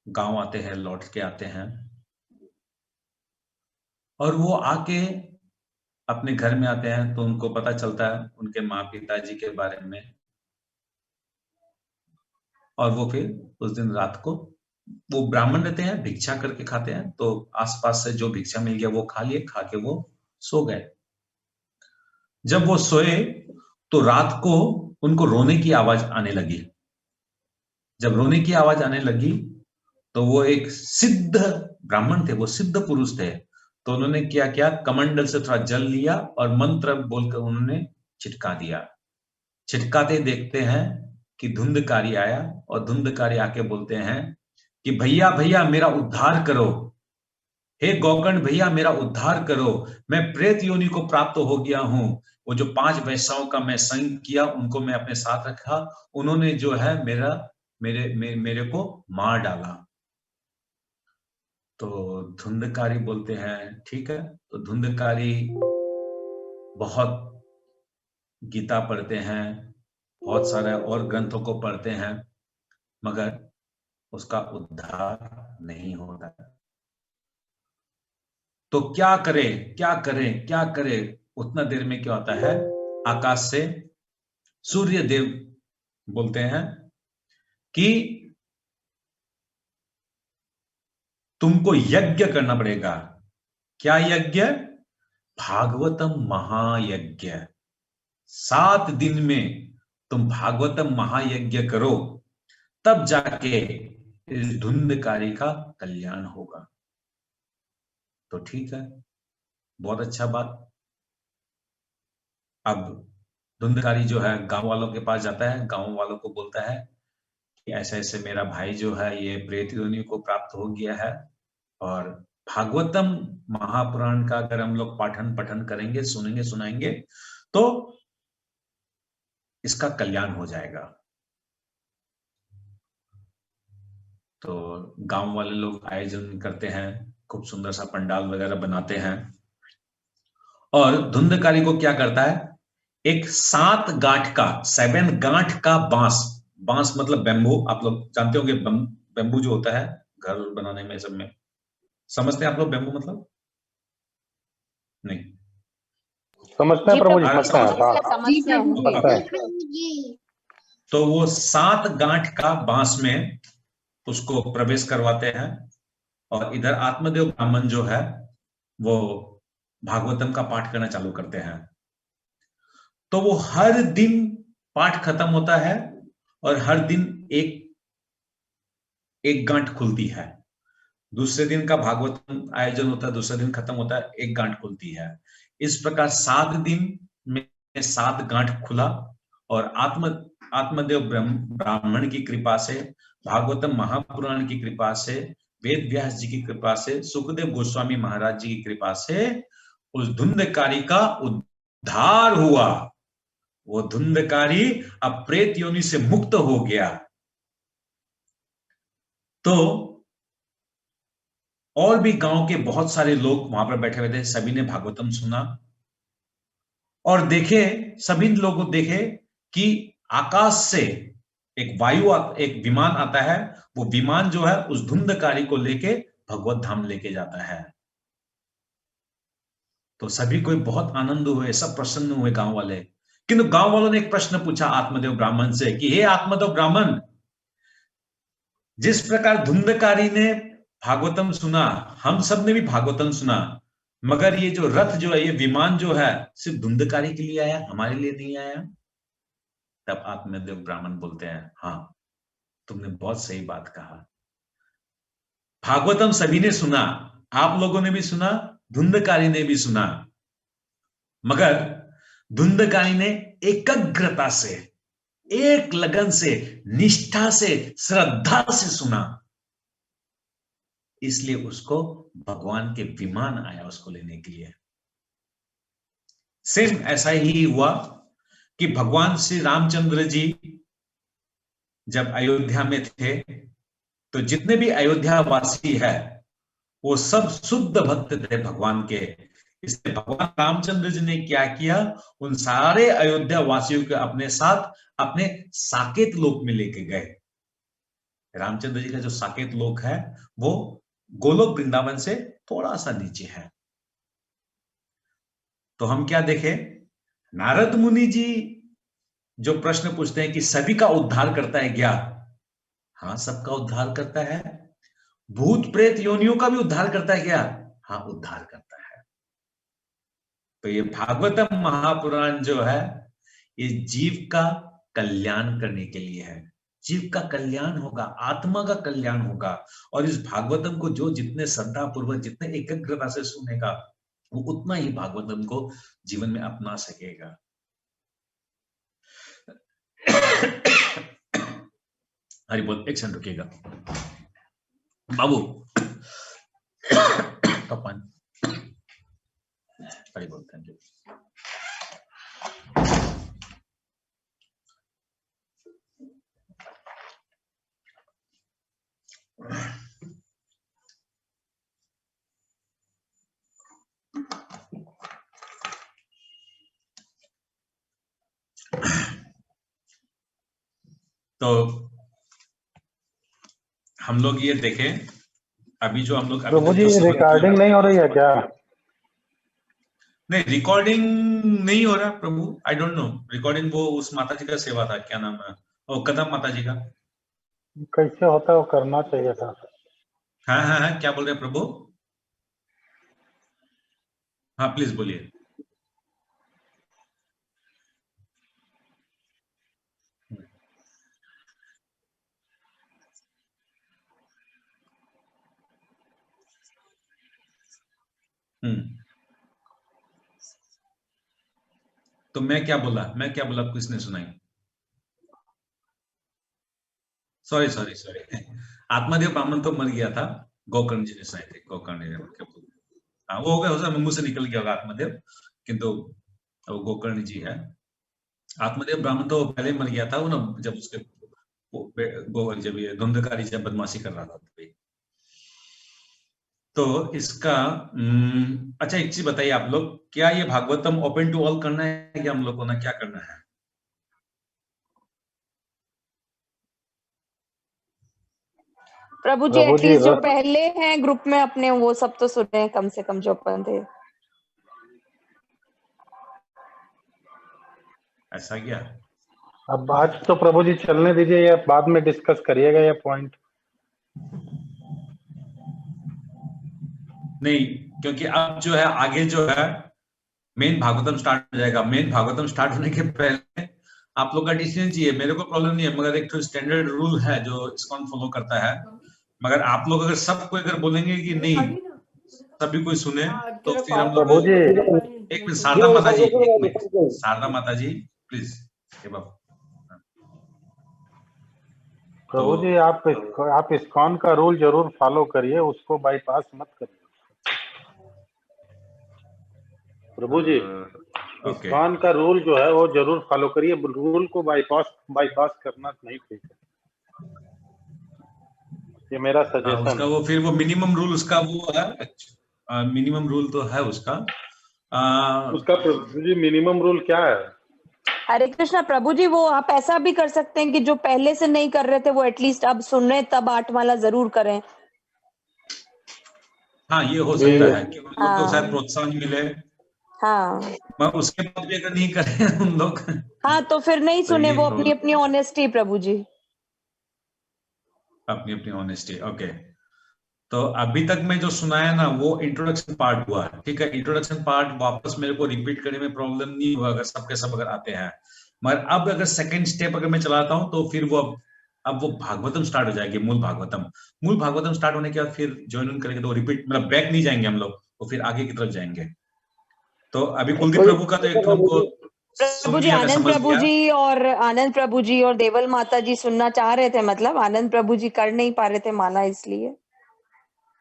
गांव आते हैं, लौट के आते हैं, और वो आके अपने घर में आते हैं तो उनको पता चलता है उनके माँ पिताजी के बारे में, और वो फिर उस दिन रात को, वो ब्राह्मण रहते हैं, भिक्षा करके खाते हैं, तो आसपास से जो भिक्षा मिल गया वो खा लिए, खा के वो सो गए। जब वो सोए तो रात को उनको रोने की आवाज आने लगी। जब रोने की आवाज आने लगी तो वो एक सिद्ध ब्राह्मण थे, वो सिद्ध पुरुष थे, तो उन्होंने क्या किया, कमंडल से थोड़ा जल लिया और मंत्र बोलकर उन्होंने छिटका दिया। छिटकाते देखते हैं कि धुंधकारी आया, और धुंधकारी आके बोलते हैं कि भैया भैया मेरा उद्धार करो, हे गोकर्ण भैया मेरा उद्धार करो, मैं प्रेत योनि को प्राप्त हो गया हूं। वो जो 5 वैश्याओं का मैं संग किया, उनको मैं अपने साथ रखा, उन्होंने जो है मेरे को मार डाला। तो धुंधकारी बोलते हैं ठीक है। तो धुंधकारी बहुत गीता पढ़ते हैं, बहुत सारे और ग्रंथों को पढ़ते हैं, मगर उसका उद्धार नहीं होता। तो क्या करे, उतना देर में क्या होता है, आकाश से सूर्य देव बोलते हैं कि तुमको यज्ञ करना पड़ेगा। क्या यज्ञ? भागवतम महायज्ञ। 7 दिन में तुम भागवतम महायज्ञ करो, तब जाके इस धुंधकारी का कल्याण होगा। तो ठीक है, बहुत अच्छा बात। अब धुंधकारी जो है गांव वालों के पास जाता है, गांव वालों को बोलता है कि ऐसे ऐसे मेरा भाई जो है ये प्रेत योनि को प्राप्त हो गया है, और भागवतम महापुराण का अगर हम लोग पाठन पठन करेंगे, सुनेंगे, सुनाएंगे तो इसका कल्याण हो जाएगा। तो गांव वाले लोग आयोजन करते हैं, खूब सुंदर सा पंडाल वगैरह बनाते हैं, और धुंधकारी को क्या करता है, एक 7 गांठ का 7 गांठ का बांस, बांस मतलब बेम्बू, आप लोग जानते होंगे बेम्बू जो होता है घर बनाने में, सब में समझते हैं आप लोग बेम्बू मतलब? नहीं समझते हैं जी प्रभु जी, हाँ, समझते हैं। हाँ, समझते हैं। समझते हैं। तो वो 7 गांठ का बांस में उसको प्रवेश करवाते हैं, और इधर आत्मदेव ब्राह्मण जो है वो भागवतम का पाठ करना चालू करते हैं। तो वो हर दिन पाठ खत्म होता है और हर दिन एक एक गांठ खुलती है। दूसरे दिन का भागवतम आयोजन होता है, दूसरे दिन खत्म होता है, एक गांठ खुलती है। इस प्रकार 7 दिन में 7 गांठ खुला, और आत्मदेव ब्राह्मण की कृपा से, भागवतम महापुराण की कृपा से, वेद व्यास जी की कृपा से, सुखदेव गोस्वामी महाराज जी की कृपा से उस धुंधकारी का उद्धार हुआ। वो धुंधकारी अब प्रेत योनि से मुक्त हो गया। तो और भी गांव के बहुत सारे लोग वहां पर बैठे हुए थे, सभी ने भागवतम सुना और देखे, सभी लोग देखे कि आकाश से एक विमान आता है। वो विमान जो है उस धुंधकारी को लेके भगवत धाम लेके जाता है। तो सभी को बहुत आनंद हुए, सब प्रसन्न हुए गांव वाले। किंतु गांव वालों ने एक प्रश्न पूछा आत्मदेव ब्राह्मण से कि हे आत्मदेव ब्राह्मण, जिस प्रकार धुंधकारी ने भागवतम सुना, हम सब ने भी भागवतम सुना, मगर ये जो रथ जो है, ये विमान जो है, सिर्फ धुंधकारी के लिए आया, हमारे लिए नहीं आया। तब आत्मदेव ब्राह्मण बोलते हैं, हाँ तुमने बहुत सही बात कहा। भागवतम सभी ने सुना, आप लोगों ने भी सुना, धुंधकारी ने भी सुना, मगर धुंधकारी ने एकाग्रता से, एक लगन से, निष्ठा से, श्रद्धा से सुना, इसलिए उसको भगवान के विमान आया उसको लेने के लिए। सेम ऐसा ही हुआ कि भगवान श्री रामचंद्र जी जब अयोध्या में थे, तो जितने भी अयोध्या वासी है वो सब शुद्ध भक्त थे भगवान के। इसलिए भगवान रामचंद्र जी ने क्या किया, उन सारे अयोध्या वासियों को अपने साथ अपने साकेत लोक में लेके गए। रामचंद्र जी का जो साकेत लोक है वो गोलोक वृंदावन से थोड़ा सा नीचे है। तो हम क्या देखे, नारद मुनि जी जो प्रश्न पूछते हैं कि सभी का उद्धार करता है क्या? हाँ, सबका उद्धार करता है। भूत प्रेत योनियों का भी उद्धार करता है क्या? हाँ, उद्धार करता है। तो ये भागवतम महापुराण जो है, ये जीव का कल्याण करने के लिए है। जीव का कल्याण होगा, आत्मा का कल्याण होगा। और इस भागवतम को जो जितने श्रद्धा पूर्वक, जितने एकाग्रता से सुनेगा, वो उतना ही भागवतम को जीवन में अपना सकेगा। हरि बोल। एक सेकंड रुकिएगा बाबू। कपान। हरि बोल। Thank you. तो हम लोग ये देखें, अभी जो हम लोग प्रभु जी जो रिकॉर्डिंग नहीं हो रही है क्या? नहीं, रिकॉर्डिंग नहीं हो रहा प्रभु। आई डोंट नो, रिकॉर्डिंग वो उस माता जी का सेवा था, क्या नाम है, और कदम माता जी का। कैसे होता है, वो करना चाहिए था। हाँ हाँ हाँ, क्या बोल रहे हैं प्रभु? हाँ प्लीज बोलिए। तो मैं क्या बोला किसने सुनाई? सॉरी आत्मदेव ब्राह्मण तो मर गया था, गोकर्ण जी ने सुनाए थे। गोकर्ण जी वो हो गया, मुंह से निकल गया होगा आत्मदेव, किंतु वो गोकर्ण जी है। आत्मदेव ब्राह्मण तो पहले मर गया था, वो ना जब उसके जब ये धुंधकारी जब बदमाशी कर रहा था तभी। तो इसका अच्छा एक चीज बताइए आप लोग, क्या ये भागवतम ओपन टू ऑल करना है कि हम लोग को ना क्या करना है? प्रभु जी एटलीस्ट जो पहले हैं ग्रुप में अपने वो सब तो सुने हैं, कम से कम जो अपन थे। ऐसा क्या? अब आज तो प्रभु जी चलने दीजिए, या बाद में डिस्कस करिएगा ये पॉइंट। नहीं, क्योंकि अब जो है आगे जो है मेन भागवतम स्टार्ट हो जाएगा। मेन भागवतम स्टार्ट होने के पहले आप लोग का डिसीजन चाहिए। मेरे को प्रॉब्लम नहीं है, मगर एक तो स्टैंडर्ड रूल है जो इस्कॉन फॉलो करता है। मगर आप लोग अगर सबको अगर बोलेंगे कि नहीं सभी कोई सुने, तो फिर हम लोग प्रभु जी एक मिनट शारदा माता जी, एक मिनट शारदा माता जी प्लीज। प्रभु जी आप इस्कॉन का रूल जरूर फॉलो करिए, उसको बाईपास मत करिए। प्रभु जी इस्कॉन का रूल जो है वो जरूर फॉलो करिए, रूल को बाईपास करना नहीं ठीक है, ये मेरा सजेशन उसका वो फिर वो मिनिमम रूल उसका वो है, मिनिमम रूल तो है उसका। उसका प्रभु जी मिनिमम रूल क्या है? हरे कृष्णा प्रभु जी, वो आप ऐसा भी कर सकते हैं कि जो पहले से नहीं कर रहे थे वो एटलीस्ट अब सुन रहे तब 8 माला जरूर करें। हाँ ये हो सकता है कि उन लोग को शायद प्रोत्साहन मिले। हाँ मगर उसके बाद भी अगर नहीं करें उन लोग, हाँ तो फिर नहीं सुने, वो अपनी अपनी ऑनेस्टी प्रभु जी, अपनी ऑनेस्टी। ओके, तो अभी तक मैं जो सुनाया ना वो इंट्रोडक्शन पार्ट हुआ, ठीक है। इंट्रोडक्शन पार्ट वापस मेरे को रिपीट करने में प्रॉब्लम नहीं हुआ अगर सबके सब अगर आते हैं। मगर अब अगर सेकंड स्टेप अगर मैं चलाता हूँ तो फिर वो अब वो भागवतम स्टार्ट हो जाएगी, मूल भागवतम स्टार्ट होने के बाद फिर ज्वाइन करेंगे तो रिपीट, मतलब बैक नहीं जाएंगे हम लोग, तो फिर आगे की तरफ जाएंगे। तो अभी कुलदीप प्रभु का तो एक हमको प्रभु जी आनंद प्रभु जी और देवल माता जी सुनना चाह रहे थे, मतलब आनंद प्रभु जी कर नहीं पा रहे थे माला, इसलिए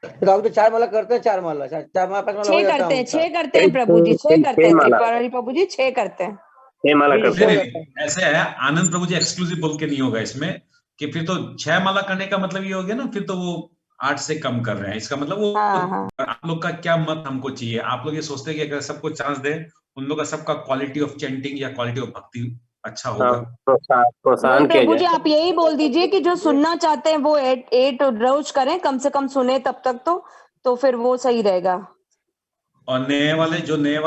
तो 4 माला करते हैं, 4 माला 5 माला 6 करते हैं, 6 करते हैं प्रभु जी, 6 करते हैं त्रिपुरारी प्रभु जी, 6 करते हैं, 6 माला करते हैं। ऐसे है आनंद प्रभु जी एक्सक्लूसिव बोल के नहीं होगा इसमें कि फिर तो 6 माला करने का मतलब ये हो गया ना, फिर तो वो 8 से कम कर रहे हैं, इसका मतलब वो आप लोग का क्या मत हमको चाहिए। आप लोग ये सोचते हैं कि अगर सबको चांस दे, उन लोग का सबका क्वालिटी ऑफ चैंटिंग या क्वालिटी ऑफ भक्ति अच्छा होगा। प्रोत्साहन किया प्रभु जी जाए। आप यही बोल दीजिए कि जो सुनना चाहते हैं वो 8 रोज करें, कम से कम सुने तब तक तो फिर वो सही रहेगा। और नए वाले जो जुड़े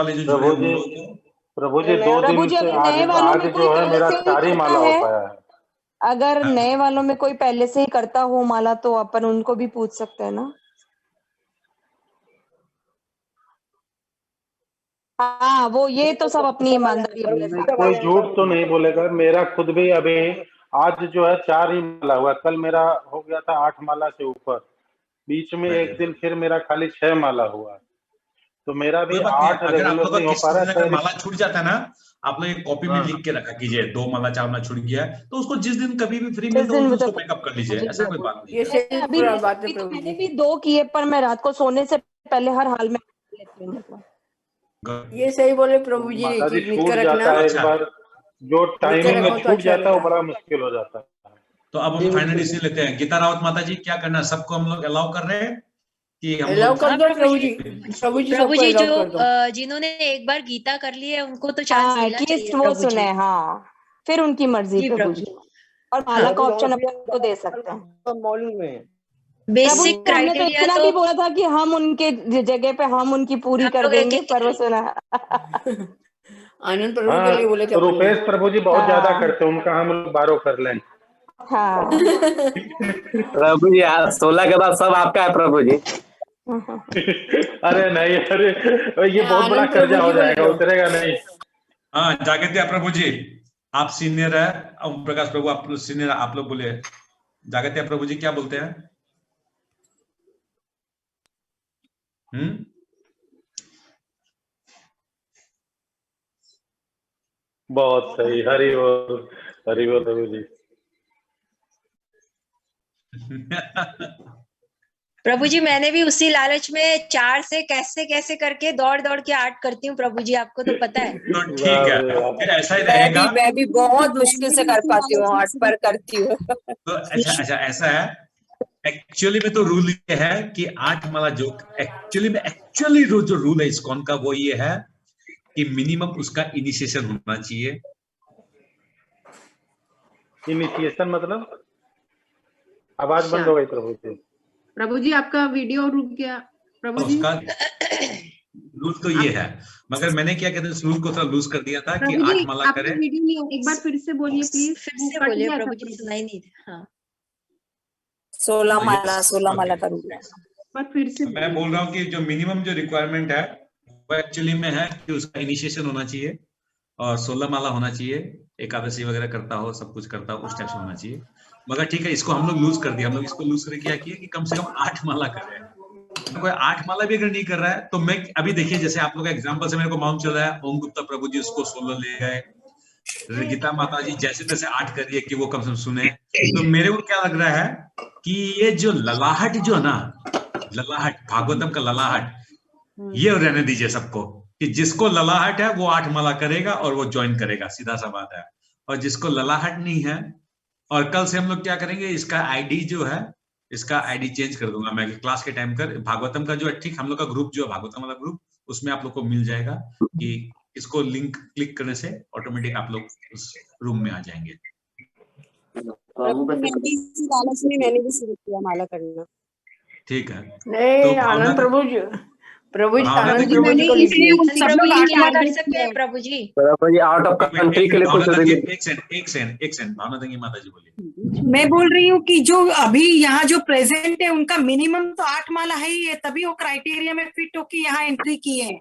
प्रभु जी 2 दिन से आज जो है मेरा 4 ही माला हो पाया है। अगर नए वालों में कोई पहले से ही करता हो माला तो अपन उनको भी पूछ सकते हैं ना। हाँ वो ये तो सब अपनी ईमानदारी कोई झूठ तो नहीं बोलेगा। मेरा खुद भी अभी आज जो है 4 ही माला हुआ, कल मेरा हो गया था 8 माला से ऊपर, बीच में एक दिन फिर मेरा खाली 6 माला हुआ, तो मेरा भी 8 रेगुलर नहीं हो पा रहा है। माला छूट जाता है ना, आप लोग एक कॉपी में लिख के रखा कीजिए 2 माला 4 माला छूट गया है, तो उसको जिस दिन कभी भी फ्री मिलता है उसको मेकअप कर लीजिए, ऐसा कोई बात नहीं है। अभी मैंने भी 2 किए, पर मैं रात को सोने से पहले हर हाल में लेती हूँ, मतलब ये सही बोले प्रभु जी, छूट जाता है इस बार, जो टाइमिंग में छूट जाता है वो बड़ा मुश्किल हो जाता है। तो अब हम फाइनल डिसीजन लेते हैं। गीता रावत माता जी क्या करना है, सबको हम लोग अलाउ कर रहे हैं कि हम अलाउ कर दो प्रभु जी जो जिन्होंने एक बार गीता कर ली है उनको तो चांस मिलना चाहिए वो सुने। हाँ फिर उनकी मर्जी प्रभु जी, और माला का ऑप्शन अपन को दे सकते हैं। मॉर्निंग में बेसिक क्राइटेरिया तो भी बोला था कि हम उनके जगह पे हम उनकी पूरी कर देंगे, पर वो सुना आनंद प्रभु के लिए बोले थे। रुपेश प्रभु जी बहुत ज्यादा करते हैं, उनका हम लोग 12 कर लें। हाँ प्रभु जी 16 के बाद सब आपका है प्रभु जी। अरे नहीं, अरे ये बहुत बड़ा कर्जा हो जाएगा, उतरेगा नहीं। हाँ जागृति प्रभु जी आप सीनियर है, ओम प्रकाश प्रभु आप सीनियर, आप लोग बोले। जागृति प्रभु जी क्या बोलते हैं? बहुत सही, हरि बोल, हरि बोल प्रभु जी। प्रभु जी मैंने भी उसी लालच में 4 से कैसे कैसे करके दौड़ दौड़ के 8 करती हूँ प्रभु जी, आपको तो पता है। तो ठीक है, फिर ऐसा ही रहेगा। मैं भी बहुत मुश्किल से कर पाती हूँ, 8 पर करती हूँ। तो अच्छा ऐसा है, एक्चुअली में तो रूल ये है कि 8 माला जो एक्चुअली जो रूल है इस्कॉन का वो ये है कि मिनिमम उसका इनिशिएशन होना चाहिए। इनिशिएशन मतलब? आवाज बंद हो गई प्रभु जी। प्रभु जी आपका वीडियो रुक गया प्रभु जी। उसका रूल तो ये है, मगर मैंने क्या कहते हैं उस रूल को थोड़ा लूज कर दिया था कि 8 माला करे। वीडियो नहीं, एक बार फिर से बोलिए प्लीज। फिर से बोलिए प्रभु जी, सुनाई नहीं था। हाँ 16 माला करूंगी। पर फिर से मैं बोल रहा हूँ कि जो मिनिमम जो रिक्वायरमेंट है वो एक्चुअली में है कि उसका इनिशिएशन होना चाहिए और 16 माला होना चाहिए, एकादशी वगैरह करता हो, सब कुछ करता हो, उस टाइप से होना चाहिए। मगर ठीक है, इसको हम लोग लूज कर दिया, हम लोग इसको लूज करके क्या किया कि कम से कम 8 माला करें। तो कोई 8 माला भी अगर नहीं कर रहा है तो मैं अभी देखिए, जैसे आप लोग का एग्जाम्पल से मेरे को मालूम चल रहा है, ओम गुप्ता प्रभु जी उसको 16 ले गए, गीता माता जी जैसे तैसे 8 कर दिए कि वो कम से कम सुने। तो मेरे को क्या लग रहा है कि ये जो ललाहट जो है ना, ललाहट भागवतम का ललाहट, ये रहने दीजिए सबको, कि जिसको ललाहट है वो 8 माला करेगा और वो ज्वाइन करेगा, सीधा सा बात है। और जिसको ललाहट नहीं है, और कल से हम लोग क्या करेंगे, इसका आईडी जो है, इसका आईडी चेंज कर दूंगा मैं क्लास के टाइम कर। भागवतम का जो है, ठीक, हम लोग का ग्रुप जो है भागवतम वाला ग्रुप, उसमें आप लोग को मिल जाएगा कि इसको लिंक क्लिक करने से ऑटोमेटिक आप लोग उस रूम में आ जाएंगे। मैंने भी शुरू किया माला करना। ठीक है, नहीं तो आनंद प्रभु जी, प्रभु जी भावना आनंद देखिए, प्रभु जी को लीजिए। सब लोग क्या कर सकते हैं प्रभु जी? प्रभु जी आउट ऑफ कंट्री के लिए कुछ भावना देखिए। देखिए, एक सेकंड भावना देंगे माता जी बोलिए। मैं बोल रही हूँ कि जो अभी यहाँ जो प्रेजेंट है उनका मिनिमम तो 8 माला है ही है, तभी वो क्राइटेरिया में फिट होके यहाँ एंट्री किए हैं।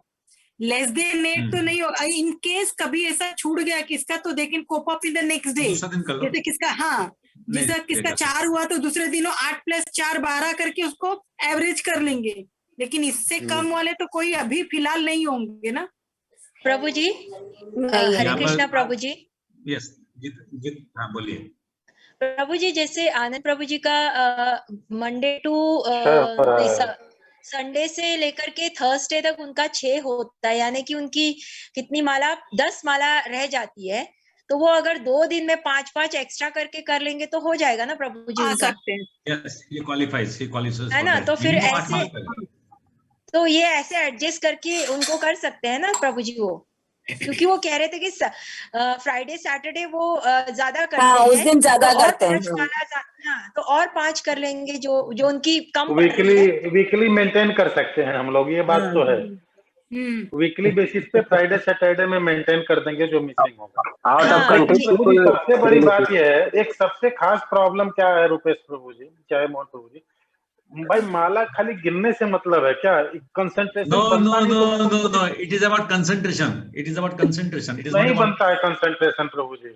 लेस देन 8 तो नहीं होगा। इन केस कभी ऐसा छूट गया किसका, तो they can cope up in the next day. दूसरा दिन कर लो। जैसे किसका, हाँ जैसा किसका 4 हुआ तो दूसरे दिनों 8 + 4 12 करके उसको एवरेज कर लेंगे। लेकिन इससे कम वाले तो कोई अभी फिलहाल नहीं होंगे ना प्रभु जी। हरे कृष्णा प्रभु जी। यस, हाँ बोलिए प्रभु जी, जैसे आनंद प्रभु जी का मंडे टू संडे से लेकर के थर्सडे तक उनका 6 होता है, यानी कि उनकी कितनी माला, 10 माला रह जाती है। तो वो अगर 2 दिन में 5-5 एक्स्ट्रा करके कर लेंगे तो हो जाएगा ना प्रभु जी? आ उनका सकते हैं। यस, ये क्वालिफाइज है ना? तो फिर ऐसे, तो ये ऐसे एडजस्ट करके उनको कर सकते हैं ना प्रभु जी वो, क्योंकि वो कह रहे थे कि फ्राइडे सैटरडे वो ज्यादा करते हैं, उस दिन ज्यादा तो करते हैं। हाँ, तो और 5 कर लेंगे जो उनकी कम वीकली मेंटेन कर सकते हैं हम लोग, ये बात तो है। वीकली बेसिस पे फ्राइडे सैटरडे में मेंटेन कर देंगे जो मिसिंग होगा। आउट ऑफ कंट्री सबसे बड़ी बात यह है, एक सबसे खास प्रॉब्लम क्या है रुपेश प्रभु जी, जय मोहन प्रभु जी, भाई माला खाली गिनने से मतलब है क्या? Concentration no, it is about concentration, it is नहीं बनता है कंसंट्रेशन प्रभु जी।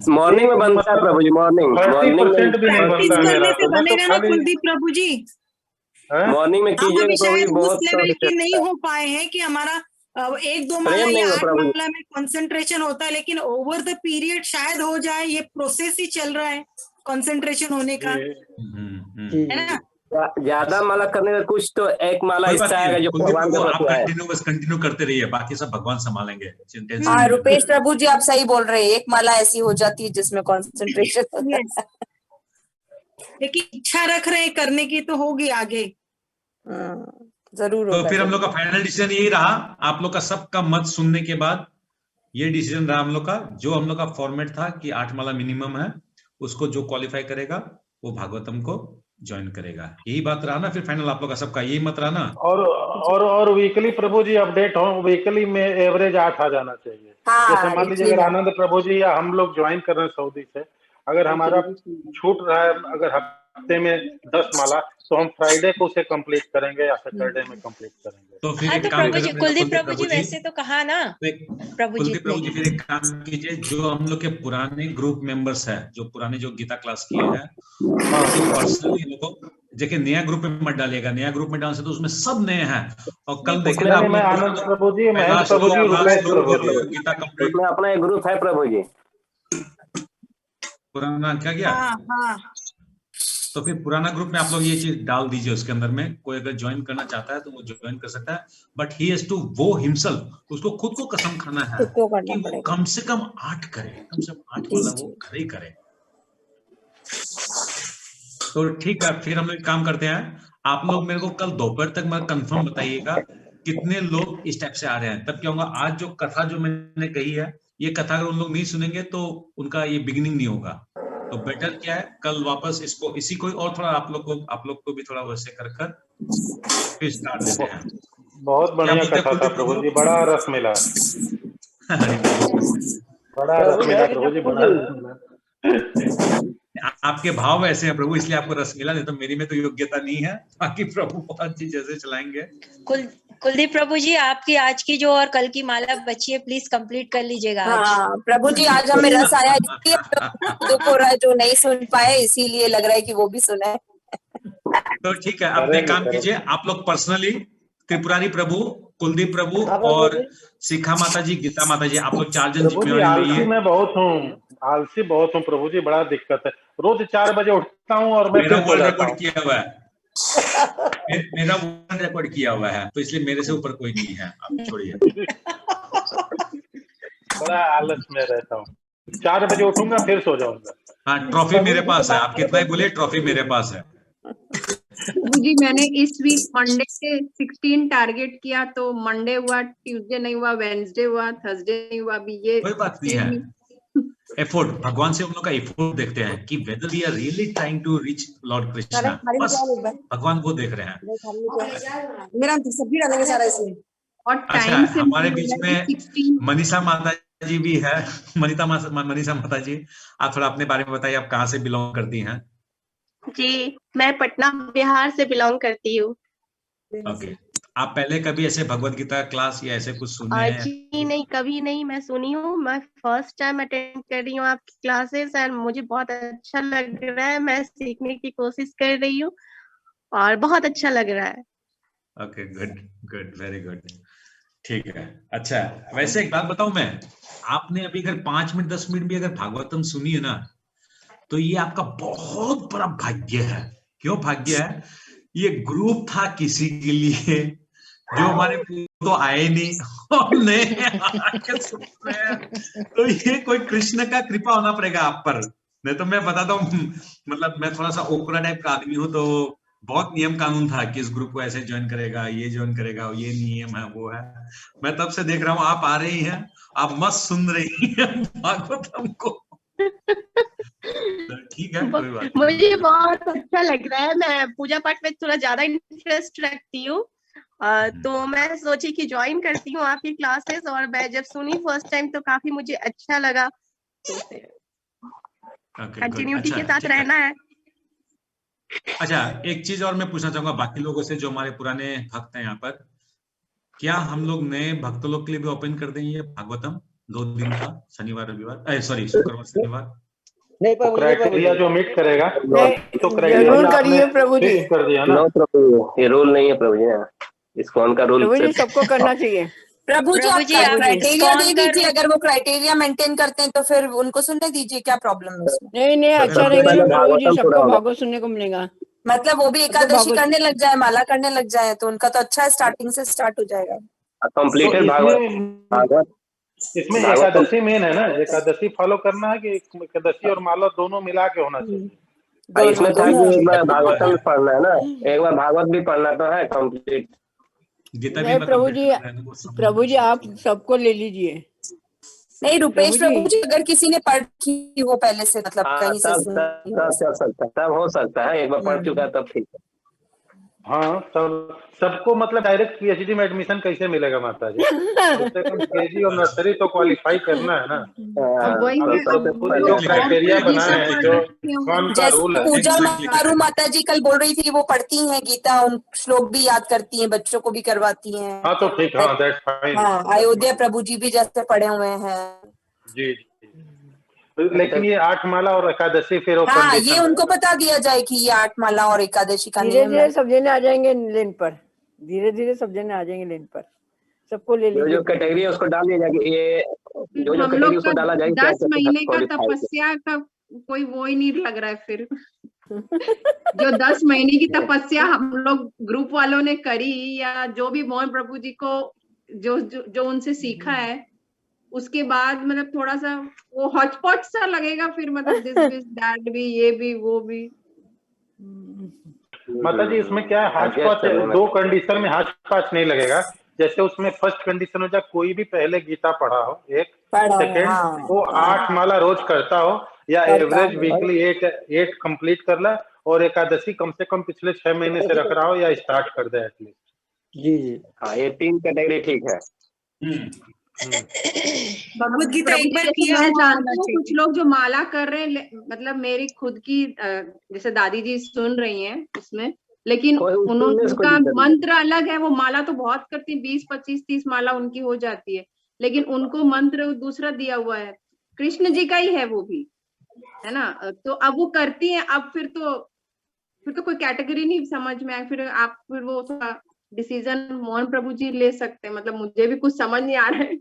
मॉर्निंग में बनता है प्रभु जी, मॉर्निंग 30% भी नहीं बनता है मेरा, तो मैं तो खाली कुलदीप प्रभु जी मॉर्निंग में कीजिएगा प्रभु जी, बहुत लेवल के नहीं हो पाए हैं कि हमारा 1-2 माला या 8 माला में कंसंट्रेशन होता है, लेकिन ओवर द पीरियड शायद हो जाए। ये प्रोसेस ही चल रहा है कंसंट्रेशन होने का, है ना? ज्यादा माला करने का कुछ तो एक माला हिस्सा आएगा जो भगवान का आप कंटिन्यू करते रहिए, बाकी सब भगवान संभालेंगे। हाँ रुपेश प्रभु जी आप सही बोल रहे हैं, एक माला ऐसी हो जाती है जिसमें कंसंट्रेशन लेकिन इच्छा रख रहे हैं करने की तो होगी आगे जरूर। तो फिर हम लोग का फाइनल डिसीजन यही रहा, आप लोग का सबका मत सुनने के बाद ये डिसीजन रहा हम लोग का, जो हम लोग का फॉर्मेट था कि 8 माला मिनिमम है, उसको जो क्वालिफाई करेगा वो भागवतम को ज्वाइन करेगा। यही बात रहा ना फिर फाइनल आप लोग का सबका, यही मत रहा ना? और वीकली प्रभु जी अपडेट हो, वीकली में एवरेज 8 आ जाना चाहिए। जैसे मान लीजिए अगर आनंद प्रभु जी या हम लोग ज्वाइन कर रहे हैं सऊदी से, अगर हमारा छूट रहा है अगर हफ्ते में 10 माला, तो हम फ्राइडे को उसे कंप्लीट करेंगे या सैटरडे में कंप्लीट करेंगे। तो फिर एक काम कीजिए कुलदीप प्रभु जी, वैसे तो कहा ना प्रभु जी, फिर एक काम कीजिए, जो हम लोग के पुराने ग्रुप मेंबर्स है, जो पुराने जो गीता क्लास किए हैं, पर्सनली लोगों देखिए नया ग्रुप में मत डालिएगा, नया ग्रुप में डालने से तो उसमें सब नए हैं। और कल देखे उसमें आप मैं लोग आनंद प्रभु जी, महेश प्रभु जी, क्लास रुपेश प्रभु जी, गीता कंप्लीट उसमें अपना एक ग्रुप है प्रभु जी। पुराना क्या गया? हाँ हाँ तो फिर पुराना ग्रुप में आप लोग ये चीज डाल दीजिए, उसके अंदर में कोई अगर ज्वाइन करना चाहता है तो वो ज्वाइन कर सकता है, बट ही हैज टू, वो हिमसेल्फ, उसको खुद को कसम खाना है खुद को करना कि वो पड़ेगा। कम से कम 8 करे, कम से कम 8 वाला वो घर ही करे। तो ठीक है, फिर हम लोग एक काम करते हैं, आप लोग मेरे को कल दोपहर तक मैं कंफर्म बताइएगा कितने लोग इस टाइप से आ रहे हैं। तब क्या होगा, आज जो कथा जो मैंने कही है, ये कथा अगर उन लोग नहीं सुनेंगे तो उनका ये बिगिनिंग नहीं होगा। तो बेटर क्या है, कल वापस इसको, इसी को और थोड़ा आप लोग को भी थोड़ा वैसे कर फिर स्टार्ट देते हैं। बहुत बढ़िया कथा था प्रभु जी, बड़ा रस मिला, बड़ा रस मिला प्रभु जी, बड़ा रस मिला। आपके भाव ऐसे हैं प्रभु, इसलिए आपको रस मिला, नहीं तो मेरी में तो योग्यता नहीं है। बाकी प्रभु बहुत अच्छी जैसे चलाएंगे। कुलदीप प्रभु जी, आपकी आज की जो और कल की माला बची है, प्लीज कंप्लीट कर लीजिएगा आज। हाँ प्रभु जी, आज हमें रस आया, इसलिए दुख हो रहा है जो नहीं सुन पाए, इसीलिए लग रहा है कि वो भी सुने। तो ठीक है, अपने काम कीजिए आप लोग पर्सनली, त्रिपुरारी प्रभु, कुलदीप प्रभु और शिखा माता जी, गीता माता जी, आप लोग 4 जन जिम्मेवारी आलसी मैं बहुत हूँ, आलसी बहुत हूँ प्रभु जी, बड़ा दिक्कत है। रोज 4 बजे उठता हूँ और मैं मेरा वर्ल्ड रिकॉर्ड किया हुआ है, मेरा वर्ल्ड रिकॉर्ड किया हुआ है, तो इसलिए मेरे से ऊपर कोई नहीं है, आप छोड़िए। बड़ा आलस में रहता हूँ, 4 बजे उठूंगा फिर सो जाऊंगा। हाँ, ट्रॉफी मेरे पास है, आप कितना ही बोले, ट्रॉफी मेरे पास है। जी मैंने इस वीक मंडे से 16 टारगेट किया, तो मंडे हुआ, ट्यूसडे नहीं हुआ, वेडनेसडे हुआ, थर्सडे नहीं हुआ, अभी ये कोई बात नहीं है। एफर्ट, भगवान से हम लोग का एफर्ट देखते हैं कि whether we are really trying to reach lord Krishna, बस भगवान वो देख रहे हैं। मेरा सब्जी डालेंगे सारा इसमें। और अच्छा, टाइम से हमारे बीच में मनीषा माता जी भी है। मनीषा माता जी, आप थोड़ा अपने बारे में बताइए, आप कहाँ से बिलोंग करती हैं? जी, मैं पटना बिहार से बिलोंग करती हूँ। ओके, आप पहले कभी ऐसे भगवत गीता क्लास या ऐसे कुछ सुने हैं? जी नहीं, कभी नहीं मैं सुनी हूँ, मैं फर्स्ट टाइम अटेंड कर रही हूँ आपकी क्लासेस, एंड मुझे बहुत अच्छा लग रहा है, मैं सीखने की कोशिश कर रही हूँ और बहुत अच्छा लग रहा है। Okay, good good, very good, ठीक है। अच्छा, वैसे एक बात बताऊं मैं, आपने अभी अगर 5 मिनट 10 मिनट भी अगर भागवतम सुनी है ना, तो ये आपका बहुत बड़ा भाग्य है। क्यों भाग्य है? ये ग्रुप था किसी के लिए जो हमारे तो आए नहीं, हमने आके सुन रहे हैं, तो ये कोई कृष्ण का कृपा होना पड़ेगा आप पर। नहीं तो मैं बताता हूँ, मतलब मैं थोड़ा सा ओकरा टाइप का आदमी हूँ, तो बहुत नियम कानून था कि इस ग्रुप को ऐसे ज्वाइन करेगा, ये ज्वाइन करेगा, ये नियम है, वो है। मैं तब से देख रहा हूँ आप आ रही हैं, आप मस्त सुन रही हैं भागवतम को। ठीक है, कोई बात नहीं। मुझे बहुत अच्छा लग रहा है, मैं पूजा पाठ में थोड़ा ज्यादा इंटरेस्ट रखती हूँ, तो मैं सोची कि ज्वाइन करती हूँ आपकी क्लासेस, और मैं जब सुनी फर्स्ट टाइम तो काफी मुझे अच्छा लगा, तो कंटिन्यूटी के साथ रहना है। अच्छा, एक चीज और मैं पूछना चाहूंगा बाकी लोगों से जो हमारे पुराने भक्त हैं यहाँ पर, क्या हम लोग नए भक्तों लोग के लिए भी ओपन कर देंगे भागवतम 2 दिन का, शनिवार रविवार, सॉरी शुक्रवार शनिवार? नहीं प्रभु जी, क्राइटेरिया जो मीट करेगा तो जरूर करिए प्रभु जी। कर दिया ना। नो प्रभु, ये रूल नहीं है प्रभु जी, इस्कॉन का रूल प्रभु जी सबको करना चाहिए। प्रभु जी आप क्राइटेरिया दे दीजिए, अगर वो क्राइटेरिया मेंटेन करते हैं तो फिर उनको सुनने दीजिए, क्या प्रॉब्लम है उसमें? नहीं नहीं, अच्छा रहेगा ना प्रभु जी, सबको भागवत सुनने को मिलेगा। मतलब वो भी एकादशी करने लग जाए, माला करने लग जाए, तो उनका तो अच्छा है, स्टार्टिंग से स्टार्ट हो जाएगा। कंप्लीटेड भागवत। इसमें एकादशी मेन है ना, एकादशी फॉलो करना है कि एकादशी और माला दोनों मिला के होना चाहिए। इसमें था कि एक बार भागवतम पढ़ना है ना, एक बार भागवत भी पढ़ना तो है कंप्लीट। नहीं प्रभु जी आप सबको ले लीजिए। नहीं रुपेश प्रभु जी, अगर किसी ने पढ़ की हो पहले से, मतलब कहीं से तब हो सकता है, एक बार पढ़ चुका तब ठीक है। हाँ, सबको मतलब डायरेक्ट पीएचडी में एडमिशन कैसे मिलेगा माता जी? केजी और नर्सरी तो क्वालिफाई करना है ना। जो क्राइटेरिया बनाए हैं, जो कौन सा रूल है। पूजा मारू माता जी कल बोल रही थी कि वो पढ़ती हैं गीता, उन श्लोक भी याद करती हैं, बच्चों को भी करवाती हैं। हाँ तो ठीक, हाँ दैट्स फाइन। हाँ, अयोध्या प्रभु जी भी जैसे पढ़े हुए हैं जी। लेकिन ये 8 माला और एकादशी फिर वो हाँ, कंडीशन ये उनको बता दिया जाए कि ये 8 माला और एकादशी का धीरे नियम धीरे है। सब जने आ जाएंगे लेन पर, धीरे धीरे सब जने आ जाएंगे लेन पर, सबको ले जो लीजिए। जो कैटेगरी है उसको डाल दिया जाएगा, ये जो जो हम कैटेगरी लोग उसको का डाला जाएगा 10 महीने का क्वालिफाई है। तपस्या का कोई वो ही नहीं लग रहा है फिर। जो 10 महीने की तपस्या हम लोग ग्रुप वालों ने करी, या जो भी मोहन प्रभु जी को जो उनसे सीखा है, उसके बाद मतलब थोड़ा सा वो हॉटस्पॉट सा लगेगा फिर, मतलब दिस दैट भी, ये भी, वो भी। माता जी इसमें क्या है, हाच पाच दो कंडीशन में हाच पाच नहीं लगेगा। जैसे उसमें फर्स्ट कंडीशन हो जाए कोई भी पहले गीता पढ़ा हो, एक सेकेंड हाँ, वो 8 माला रोज करता हो, या एवरेज वीकली 8 कंप्लीट कर ला, और एकादशी कम से कम पिछले 6 महीने से रख रहा हो या स्टार्ट कर दे एटलीस्ट। जी जी हाँ, ये 3 कैटेगरी ठीक है। भगवत गीता एक बार जैसे किया मैं हुआ जानती होना हूँ कुछ चाहिए। लोग जो माला कर रहे हैं, मतलब मेरी खुद की जैसे दादी जी सुन रही हैं उसमें, लेकिन उनका मंत्र अलग है। वो माला तो बहुत करती है, 20, 25, 30 माला उनकी हो जाती है, लेकिन उनको मंत्र दूसरा दिया हुआ है, कृष्ण जी का ही है वो भी, है ना। तो अब वो करती हैं, अब फिर तो कोई कैटेगरी नहीं समझ में आए, फिर वो थोड़ा डिसीजन मोहन प्रभु जी ले सकते हैं। मतलब मुझे भी कुछ समझ नहीं आ रहा है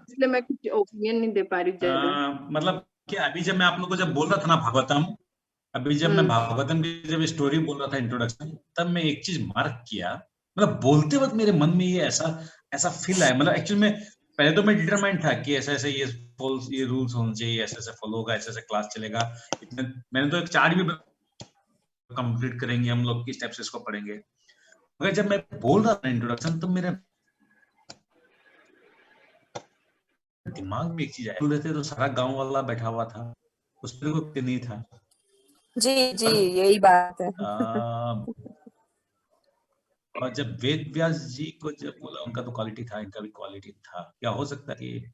इसलिए मैं कुछ ओपिनियन नहीं दे पा रही ज्यादा। मतलब कि अभी जब मैं आप लोगों को जब बोल रहा था ना भागवतम, अभी जब मैं भागवतम की जब स्टोरी बोल रहा था इंट्रोडक्शन, तब मैं एक चीज मार्क किया, मतलब बोलते वक्त मेरे मन में ये ऐसा फील आया। मतलब एक्चुअली में पहले तो मैं डिटरमाइंड था कि ऐसे ऐसे ये रूल्स होने चाहिए, ऐसे ऐसे फॉलो होगा, ऐसे ऐसे क्लास चलेगा। मैंने तो एक चार्ट भी कंप्लीट करेंगे हम लोग, किस टाइप से इसको पढ़ेंगे। मगर जब मैं बोल रहा था इंट्रोडक्शन, तो मेरे दिमाग में एक चीज आई, रहते तो सारा गांव वाला बैठा हुआ था, उस पर कोई नहीं था। जी जी यही बात है। और जब वेद व्यास जी को जब बोला, उनका तो क्वालिटी था, इनका भी क्वालिटी था, क्या हो सकता है कि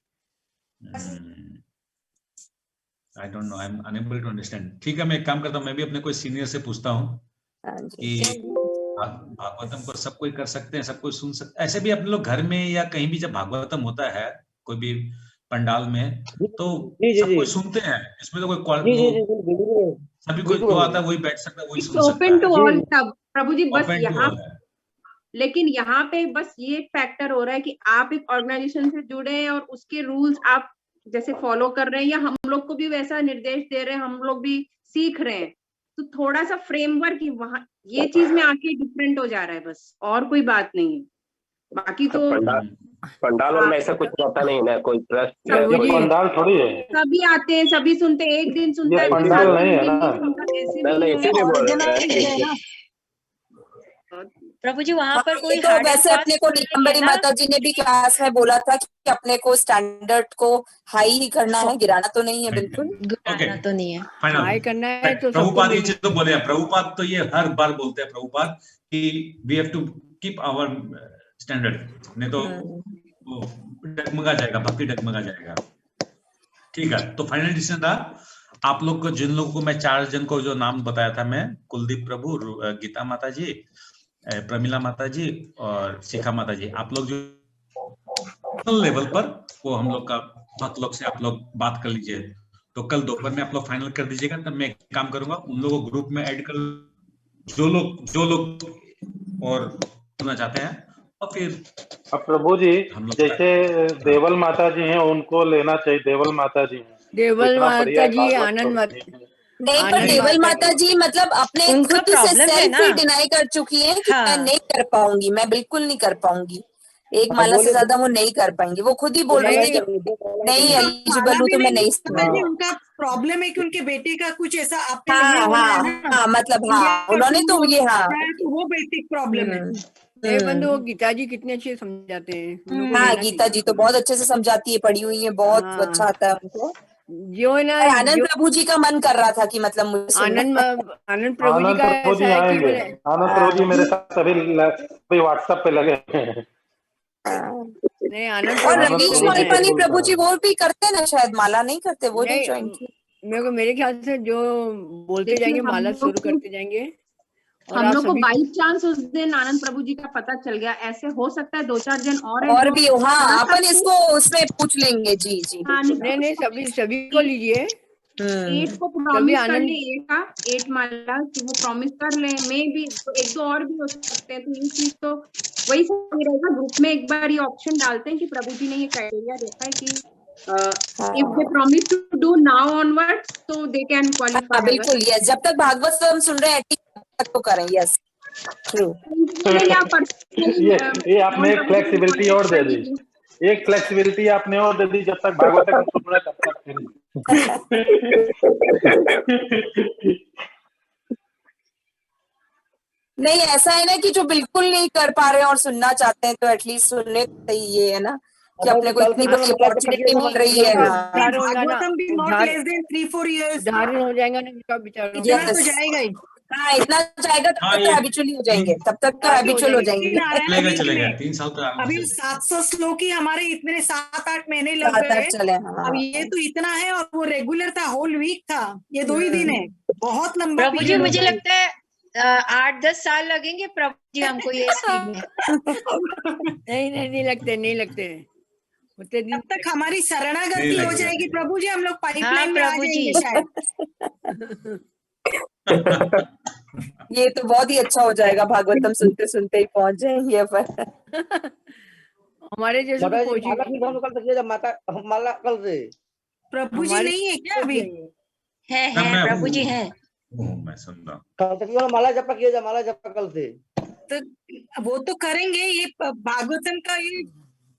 I don't know, I am unable to understand. ठीक है, मैं एक काम करता हूँ, मैं भी अपने कोई सीनियर से पूछता हूँ कि भागवतम को सब कोई कर सकते हैं, सब कोई सुन सकते, ऐसे भी अपने लोग घर में या कहीं भी जब भागवतम होता है कोई भी पंडाल में, तो सब कोई सुनते हैं, इसमें तो कोई सभी कोई जो आता है वही बैठ सकता है, वही सुन सकता है। ओपन टू ऑल प्रभु जी, बस Open to यहाँ, all है। लेकिन यहाँ पे बस ये फैक्टर हो रहा है कि आप एक ऑर्गेनाइजेशन से जुड़े हैं और उसके रूल्स आप जैसे फॉलो कर रहे हैं, या हम लोग को भी वैसा निर्देश दे रहे हैं, हम लोग भी सीख रहे हैं, तो थोड़ा सा फ्रेमवर्क ही वहाँ ये चीज में आके डिफरेंट हो जा रहा है, बस और कोई बात नहीं है। बाकी तो पंडाल में ऐसा कुछ रहता नहीं ना, कोई ट्रस्ट पंडाल थोड़ी है, सभी आते हैं, सभी सुनते हैं, एक दिन सुनता है, पंडाल नहीं है ना। प्रभु जी वहाँ पर कोई तो वैसे अपने को नीलम्बरी माता जी ने भी क्लास में बोला था कि अपने को स्टैंडर्ड को हाई ही करना है, गिराना तो नहीं है, बिल्कुल गिराना तो नहीं है, हाई करना है। तो प्रभुपाद ये चीज तो बोले हैं, प्रभुपाद तो ये हर बार बोलते हैं प्रभुपाद कि we have to keep our standard, नहीं तो डगमगा जाएगा, भक्ति डगमगा जाएगा। ठीक है, तो फाइनल डिसीजन था आप लोग को, जिन लोगों को मैं 4 जन को जो नाम बताया था मैं, कुलदीप प्रभु, गीता माता जी, प्रमिला माता जी और शिखा माता जी, आप लोग जो लेवल पर वो हम लोग का भक्त लोग से आप लोग बात कर लीजिए, तो कल दोपहर में आप लोग फाइनल कर दीजिएगा। तब मैं एक काम करूंगा, उन लोगों को ग्रुप में ऐड कर, जो लोग और सुनना चाहते हैं, और फिर अब प्रभु जी जैसे देवल माता जी हैं उनको लेना चाहिए, देवल माता जी हैं, देवल माता जी, आनंद माता नहीं, पर देवल माता जी मतलब अपने खुद से सेल्फ ही डिनाई कर चुकी है कि मैं नहीं कर पाऊंगी, मैं बिल्कुल नहीं कर पाऊंगी, एक माला से ज्यादा वो नहीं कर पाएंगी। वो खुद ही बोल रही है कि नहीं एलिजिबल हूँ तो मैं नहीं। उनका प्रॉब्लम है कि उनके बेटे का कुछ ऐसा आप पे हाँ, मतलब हाँ, उन्होंने तो ये तो वो बेसिक प्रॉब्लम है। बंधु वो गीता जी कितने अच्छे समझाते हैं। हाँ, गीता जी तो बहुत अच्छे से समझाती है, पढ़ी हुई है, बहुत अच्छा आता है उनको। जो है ना, आनंद प्रभु जी का मन कर रहा था कि मतलब मुझे आनंद प्रभु जी का ऐसा है कि आनंद प्रभु जी मेरे साथ अभी व्हाट्सएप पे लगे हैं। नहीं, आनंद और रवीश मालपानी प्रभु जी वो भी करते ना, शायद माला नहीं करते, वो नहीं ज्वाइन की। मेरे ख्याल से जो बोलते जाएंगे माला शुरू करते जाएंगे, हम लोग को बाई चांस उस दिन आनंद प्रभु जी का पता चल गया, ऐसे हो सकता है 2-4 जन और भी। हाँ, अपन इसको उसमें पूछ लेंगे। जी जी, नहीं सभी को लीजिए। 8 को प्रॉमिस कर ले, 8 माला कि वो प्रॉमिस कर ले। मे भी 1-2 और भी हो सकते हैं। तो ये चीज तो वही सही रहेगा, ग्रुप में एक बार ये ऑप्शन डालते हैं कि प्रभु जी ने ये क्राइटेरिया देखा है कि if they promise to do now onwards तो दे कैन क्वालिफाई। बिल्कुल, यस। जब तक भागवत हम सुन रहे हैं तब तक तो करें। Yes, true. ये आपने एक फ्लेक्सिबिलिटी और दे दी, एक फ्लेक्सिबिलिटी आपने और दे दी, जब तक भागवत हम सुन रहे तब तक करें। नहीं, ऐसा है ना कि जो बिल्कुल नहीं कर पा रहे हैं और सुनना चाहते हैं तो एटलीस्ट सुनने ये है ना कि अपने को इतनी बड़ी अपॉर्चुनिटी मिल रही है। भागवतम भी नॉट लेस देन 3-4 इयर्स धारण हो जाएगा ना इनका बेचारा, इतना तो जाएगा ही। हाँ, इतना जाएगा तब तक हैबिचुअल हो जाएंगे, तब तक तो हैबिचुअल हो जाएंगे। चलेगा 3 साल तो अभी 700 श्लोक ही हमारे इतने 7-8 महीने लग गए चले। हाँ। अब ये तो इतना है, और वो रेगुलर था, होल वीक था, ये 2 ही दिन है, बहुत लंबा। प्रभु जी मुझे लगता है 8-10 साल लगेंगे प्रभु जी हमको ये स्पीड में। नहीं लगते तब तक हमारी शरणागति हो जाएगी प्रभु जी, हम लोग पाइपलाइन में आ जाएंगे शायद। ये तो बहुत ही अच्छा हो जाएगा, भागवतम सुनते सुनते ही पहुंच जाएंगे पर। हमारे जैसे माता माला कल से प्रभु जी नहीं है क्या अभी? है प्रभु जी है। मैं सुन रहा हूँ। कल तक माला जपा किया जा, माला जपा कल से तो वो तो करेंगे। ये भागवतम का ये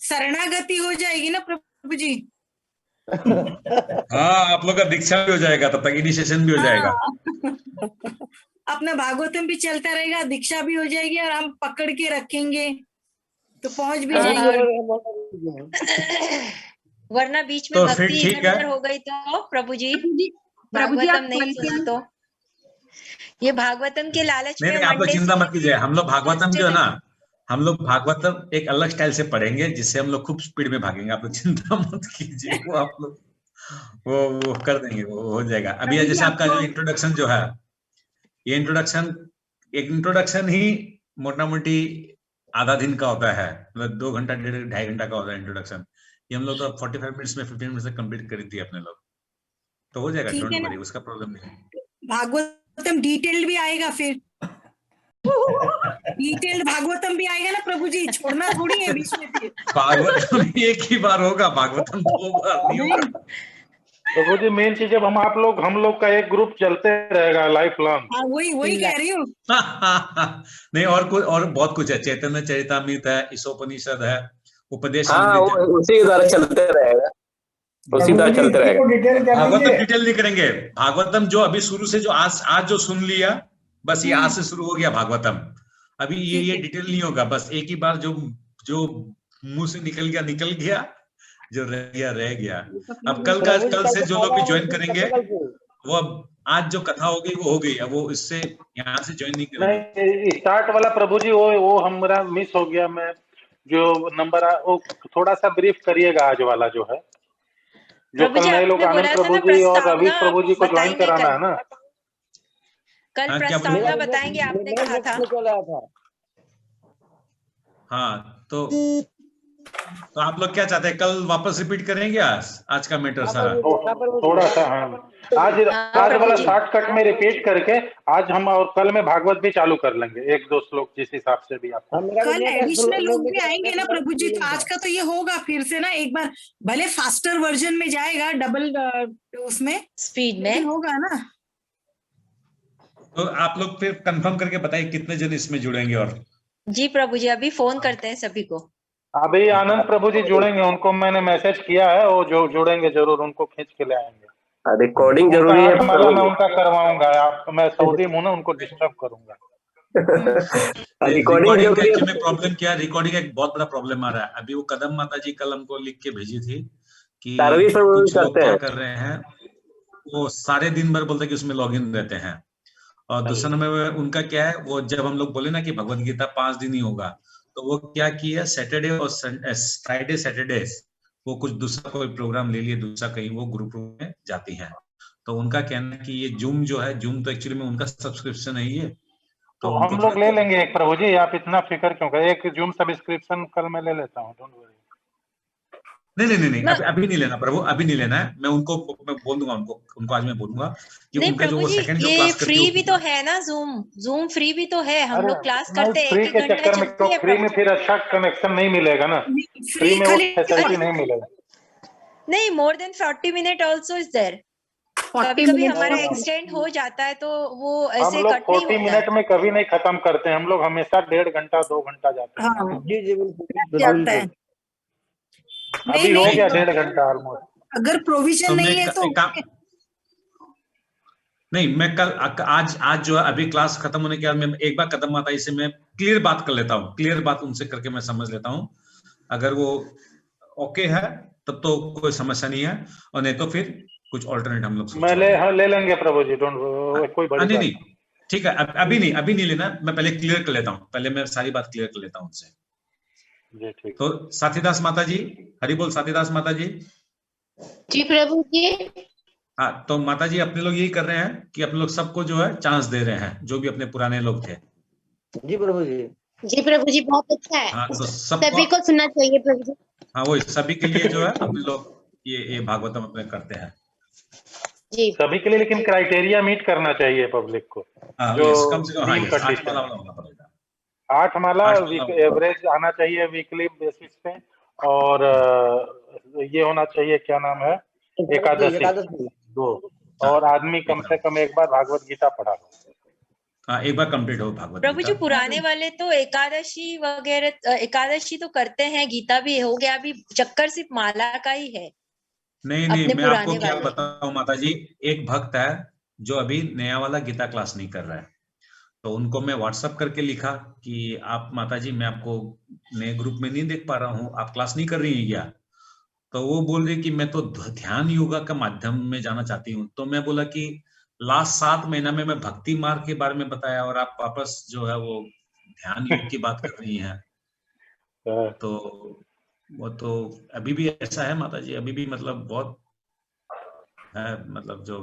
शरणागति हो जाएगी ना प्रभु जी। हाँ, आप लोग का दीक्षा भी हो जाएगा, तब तक इनिशिएशन भी हो जाएगा। अपना भागवतम भी चलता रहेगा, दीक्षा भी हो जाएगी, और हम पकड़ के रखेंगे तो पहुंच भी जाएंगे। वरना बीच में तो भक्ति ठीक है। इधर हो गई तो प्रभु जी प्रभु जी भागवतम नहीं सुना तो ये भागवतम के लालच में नहीं, आप लोग चिंता मत कीजिए। हम लोग भागवतम जो है ना, हम लोग भागवतम एक अलग स्टाइल से पढ़ेंगे, जिससे हम लोग खूब स्पीड में भागेंगे। आप लोग चिंता मत कीजिए, वो आप लोग वो कर देंगे, वो हो जाएगा। अभी जैसे आपका जो इंट्रोडक्शन जो है, ये इंट्रोडक्शन ही मोटा मोटी आधा दिन का होता है, मतलब 2 घंटा 2.5 घंटा का होता है इंट्रोडक्शन। ये हम लोग तो 45 मिनट्स में 15 मिनट्स में कंप्लीट कर दी अपने लोग, तो हो जाएगा। डोंट वरी, उसका प्रॉब्लम नहीं है। भागवतम डिटेल्ड भी आएगा, फिर डिटेल्ड भागवतम भी आएगा ना प्रभु जी, छोड़ना थोड़ी है बीच में। फिर भागवतम एक ही बार होगा, भागवतम 2 बार नहीं होगा। प्रभु जी मेन चीज है, हम लोग का एक ग्रुप चलते रहेगा लाइफ लॉन्ग। वही कह रही हूँ। नहीं, और बहुत कुछ है। चैतन्य चरितामृत है, ईशोपनिषद है, उपदेश उसी द्वारा चलते रहेगा, उसी द्वारा चलते रहेगा। भागवतम डिटेल नहीं करेंगे। भागवतम जो अभी शुरू से जो आज जो सुन लिया, बस ये आज से शुरू हो गया भागवतम। अभी ये डिटेल नहीं होगा, बस एक ही बार जो मुंह से निकल गया, जो रह गया। अब कल से जो लोग भी ज्वाइन करेंगे, वो अब आज जो कथा हो गई वो हो गई, अब वो इससे यहाँ से ज्वाइन नहीं करेंगे। नहीं, स्टार्ट वाला प्रभु जी वो हमारा मिस हो गया। मैं जो नंबर वो थोड़ा सा ब्रीफ करिएगा आज वाला जो है, जो कल नए लोग आनंद प्रभु जी और रवि प्रभु जी को ज्वाइन कराना है ना। कल प्रस्तावना बताएंगे, आपने कहा था। हाँ, तो आप लोग क्या चाहते हैं, कल वापस रिपीट करेंगे आज का मैटर सारा? थोड़ा सा। हाँ, आज वाला शॉर्टकट में रिपीट करके आज हम, और कल में भागवत भी चालू कर लेंगे, 1-2 श्लोक जिस हिसाब से भी। आप कल एडिशनल लोग भी आएंगे ना प्रभु जी, तो आज का तो ये होगा फिर से ना, एक बार भले फास्टर वर्जन में जाएगा, डबल उसमें स्पीड में होगा ना। तो आप लोग फिर कंफर्म करके बताइए कितने जन इसमें जुड़ेंगे। और जी प्रभु जी अभी फोन करते हैं सभी को। अभी आनंद प्रभु जी जुड़ेंगे, उनको मैंने मैसेज किया है, वो जो जुड़ेंगे जरूर, उनको खींच के ले आएंगे। रिकॉर्डिंग जरूरी है, मैं उनका करवाऊंगा। आप, मैं सऊदी हूँ ना, उनको डिस्टर्ब करूंगा। रिकॉर्डिंग में प्रॉब्लम क्या है, रिकॉर्डिंग एक बहुत बड़ा प्रॉब्लम आ रहा है। अभी वो कदम माता जी कल हमको लिख के भेजी थी कि कुछ लोग क्या कर रहे हैं, वो सारे दिन भर बोलते कि उसमें लॉगिन रहते हैं। और दूसरा नंबर उनका क्या है, वो जब हम लोग बोले ना कि भगवत गीता 5 दिन ही होगा, तो वो क्या किया, सैटरडे और फ्राइडे सैटरडे वो कुछ दूसरा कोई प्रोग्राम ले लिए, दूसरा कहीं वो ग्रुप में जाती हैं। तो उनका कहना है कि ये जूम जो है, जूम तो एक्चुअली में उनका सब्सक्रिप्शन है ये, तो हम लोग ले लेंगे एक प्रभु जी, आप इतना फिक्र क्यों कर, एक जूम सब्सक्रिप्शन कल मैं ले लेता हूँ, डोंट वरी। नहीं, अभी नहीं लेना प्रभु, अभी नहीं लेना है। मैं बोल दूंगा उनको आज मैं बोलूंगा कि नहीं उनका जो प्रभु जी, सेकंड जो ये क्लास करती फ्री भी तो है ना, जूम फ्री भी तो है, हम लोग क्लास करते हैं, फ्री एक के घंटा चक्कर में चलती तो है फ्री में प्रभु। फिर अच्छा कनेक्शन नहीं मिलेगा ना, फ्री में वो फैसिलिटी नहीं मिलेगा। नहीं, more than 40 minute also is there. कभी कभी हमारा एक्सटेंड हो जाता है तो वो ऐसे हम लोग कट नहीं 40 होता मिनट में कभी नहीं खत्म करते, हम लोग हमेशा 1.5 घंटा 2 घंटा जाते हैं। हाँ जी जी बिल्कुल जाता है। अभी हो गया 1.5 घंटा ऑलमोस्ट। अगर प्रोविजन नहीं है तो नहीं, मैं कल आज जो है अभी क्लास खत्म होने के बाद मैं एक बार कदम माता इसे मैं क्लियर बात कर लेता हूँ, क्लियर बात उनसे करके मैं समझ लेता हूँ। अगर वो ओके है तब तो कोई समस्या नहीं है, और नहीं तो फिर कुछ ऑल्टरनेट हम लोग ले लेंगे प्रभु जी, डोंट कोई बड़ी नहीं ठीक है, अभी नहीं लेना, मैं पहले क्लियर कर लेता हूँ, पहले मैं सारी बात क्लियर कर लेता हूँ उनसे। जी ठीक। तो साथीदास माता जी, हरि बोल साथीदास माता जी। जी प्रभु जी। हाँ, तो माता जी अपने लोग यही कर रहे हैं कि अपने लोग सबको जो है चांस दे रहे हैं, जो भी अपने पुराने लोग थे। जी प्रभु जी। जी प्रभु जी, बहुत अच्छा है। हाँ, तो सभी को सुनना चाहिए प्रभु जी। हाँ, वही सभी के लिए जो है अपने लोग ये भागवतम अपने करते हैं जी सभी के लिए, लेकिन क्राइटेरिया मीट करना चाहिए पब्लिक को। जो कम से कम 8 माला होना पड़ेगा, 8 माला एवरेज आना चाहिए वीकली बेसिस पे, और ये होना चाहिए, क्या नाम है, एकादशी 2, और आदमी कम से कम एक बार भागवत गीता पढ़ा हो। हाँ, एक बार कंप्लीट हो भागवत प्रभु जी। पुराने वाले तो एकादशी वगैरह एकादशी तो करते हैं, गीता भी हो गया, अभी चक्कर सिर्फ माला का ही है। नहीं, मैं आपको क्या बताऊं माता जी, एक भक्त है जो अभी नया वाला गीता क्लास नहीं कर रहा है, तो उनको मैं व्हाट्सएप करके लिखा कि आप माता जी, मैं आपको नए ग्रुप में नहीं देख पा रहा हूँ, आप क्लास नहीं कर रही हैं क्या? तो वो बोल रही कि मैं तो ध्यान योगा का माध्यम में जाना चाहती हूँ। तो मैं बोला कि लास्ट 7 महीना में मैं भक्ति मार्ग के बारे में बताया और आप वापस जो है वो ध्यान योग की बात कर रही हैं। तो वो तो अभी भी ऐसा है माता जी, अभी भी मतलब बहुत है, मतलब जो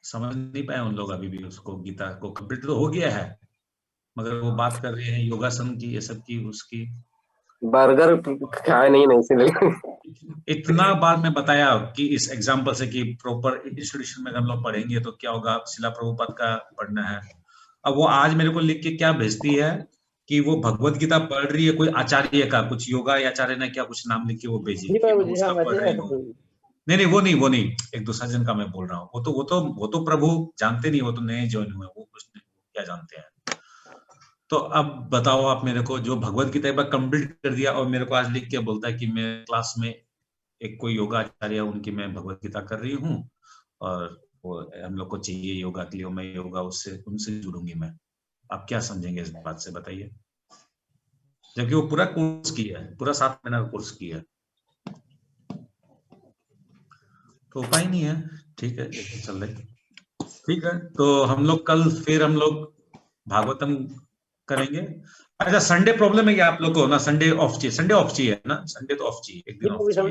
समझ नहीं पाए उन लोग अभी भी उसको, गीता को कंप्लीट तो हो गया है, मगर वो बात कर रहे हैं योगासन की, ये सब की, उसकी बर्गर खाए नहीं इसलिए। इतना बार मैं बताया कि इस एग्जाम्पल से कि प्रॉपर इंस्टीट्यूशन में हम लोग पढ़ेंगे तो क्या होगा, शिला प्रभुपाद का पढ़ना है। अब वो आज मेरे को लिख के क्या भेजती है कि वो भगवत गीता पढ़ रही है, कोई आचार्य का, कुछ योगा आचार्य ने क्या कुछ नाम लिख के वो भेजी, नहीं वो नहीं, एक दूसरा जन का मैं बोल रहा हूँ। वो तो प्रभु जानते नहीं, वो तो नए ज्वाइन हुए, वो कुछ क्या जानते हैं। तो अब बताओ आप मेरे को, जो भगवत गीता एक बार कंप्लीट कर दिया और मेरे को आज लिख के बोलता है कि मैं क्लास में एक कोई योगा आचार्य उनकी मैं भगवत गीता कर रही हूँ और वो हम लोग को चाहिए योगा के लिए, मैं योगा उनसे जुड़ूंगी मैं। आप क्या समझेंगे इस बात से, बताइए, जबकि वो पूरा कोर्स किया है, पूरा 7 महीना का कोर्स किया है। तो उपाय नहीं है, ठीक है, चल रही, ठीक है। तो हम लोग कल फिर हम लोग भागवतम करेंगे। अच्छा, संडे प्रॉब्लम है क्या आप लोग को ना? संडे ऑफ चाहिए ना? संडे तो ऑफ चाहिए, एक दिन ऑफ चाहिए।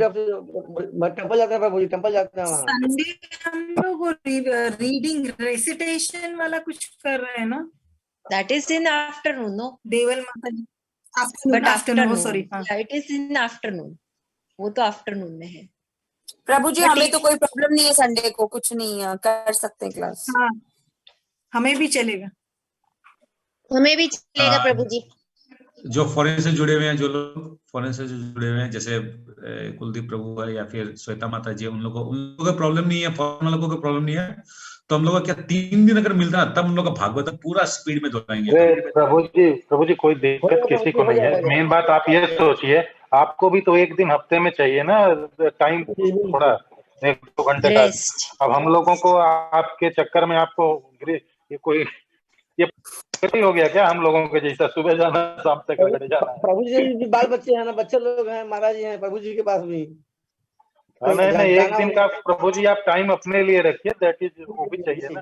टेंपल जाते हैं, टेंपल जाते हैं। संडे हम लोग रीडिंग रेसिटेशन वाला कुछ कर रहे हैं ना? That is in afternoon, no Deval माता जी afternoon, sorry, it is in afternoon, वो तो आफ्टरनून में है। प्रभु जी हमें तो कोई प्रॉब्लम नहीं है, संडे को कुछ नहीं है, कर सकते हैं क्लास। हाँ, हमें भी चलेगा, हमें भी चलेगा प्रभु जी। जो फॉरेन से जुड़े हुए हैं, जो लोग फॉरेन से जुड़े हुए हैं, जैसे कुलदीप प्रभु है या फिर श्वेता माता जी, उन लोगों को प्रॉब्लम नहीं है, फॉरेन वालों को प्रॉब्लम नहीं है, तो हम लोग क्या 3 दिन अगर मिलता है तब हम लोग का भागवत पूरा स्पीड में दोहराएंगे। प्रभु जी कोई दिक्कत किसी को नहीं है। मेन बात आप ये सोचिए, आपको भी तो एक दिन हफ्ते में चाहिए ना टाइम, थोड़ा 1-2 घंटे का। अब हम लोगों को आपके चक्कर में आपको ये कोई ये हो गया क्या? हम लोगों के जैसा सुबह जाना शाम तक घर जाना। प्रभु जी भी बाल बच्चे हैं ना, बच्चे लोग हैं, महाराज जी हैं प्रभु जी के पास भी। नहीं, एक दिन का प्रभु जी आप टाइम अपने लिए रखिए, दैट इज वो भी चाहिए ना।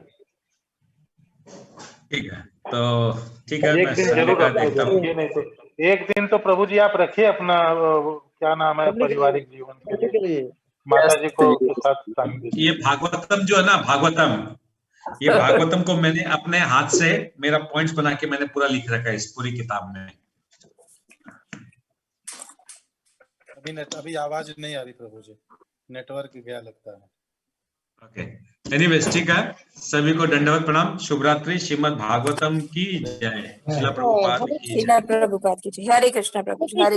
ठीक है, तो ठीक है, एक दिन जरूर रखिए, नहीं तो एक दिन तो प्रभु जी आप रखिए अपना, क्या नाम है, पारिवारिक जीवन के लिए, माता जी को साथ टाइम दीजिए। ये भागवतम जो है ना, भागवतम ये भागवतम को मैंने अपने हाथ से मेरा पॉइंट्स बना के मैंने पूरा लिख रखा है इस पूरी किताब में। अभी आवाज नहीं आ रही प्रभु जी, नेटवर्क गया लगता है। ओके, एनीवेज ठीक है, सभी को दंडवत प्रणाम, शुभ रात्रि। श्रीमद् भागवतम की जय। श्रील प्रभुपाद की जय। प्रभुपाद की जय। हरे कृष्णा प्रभु जी। हरे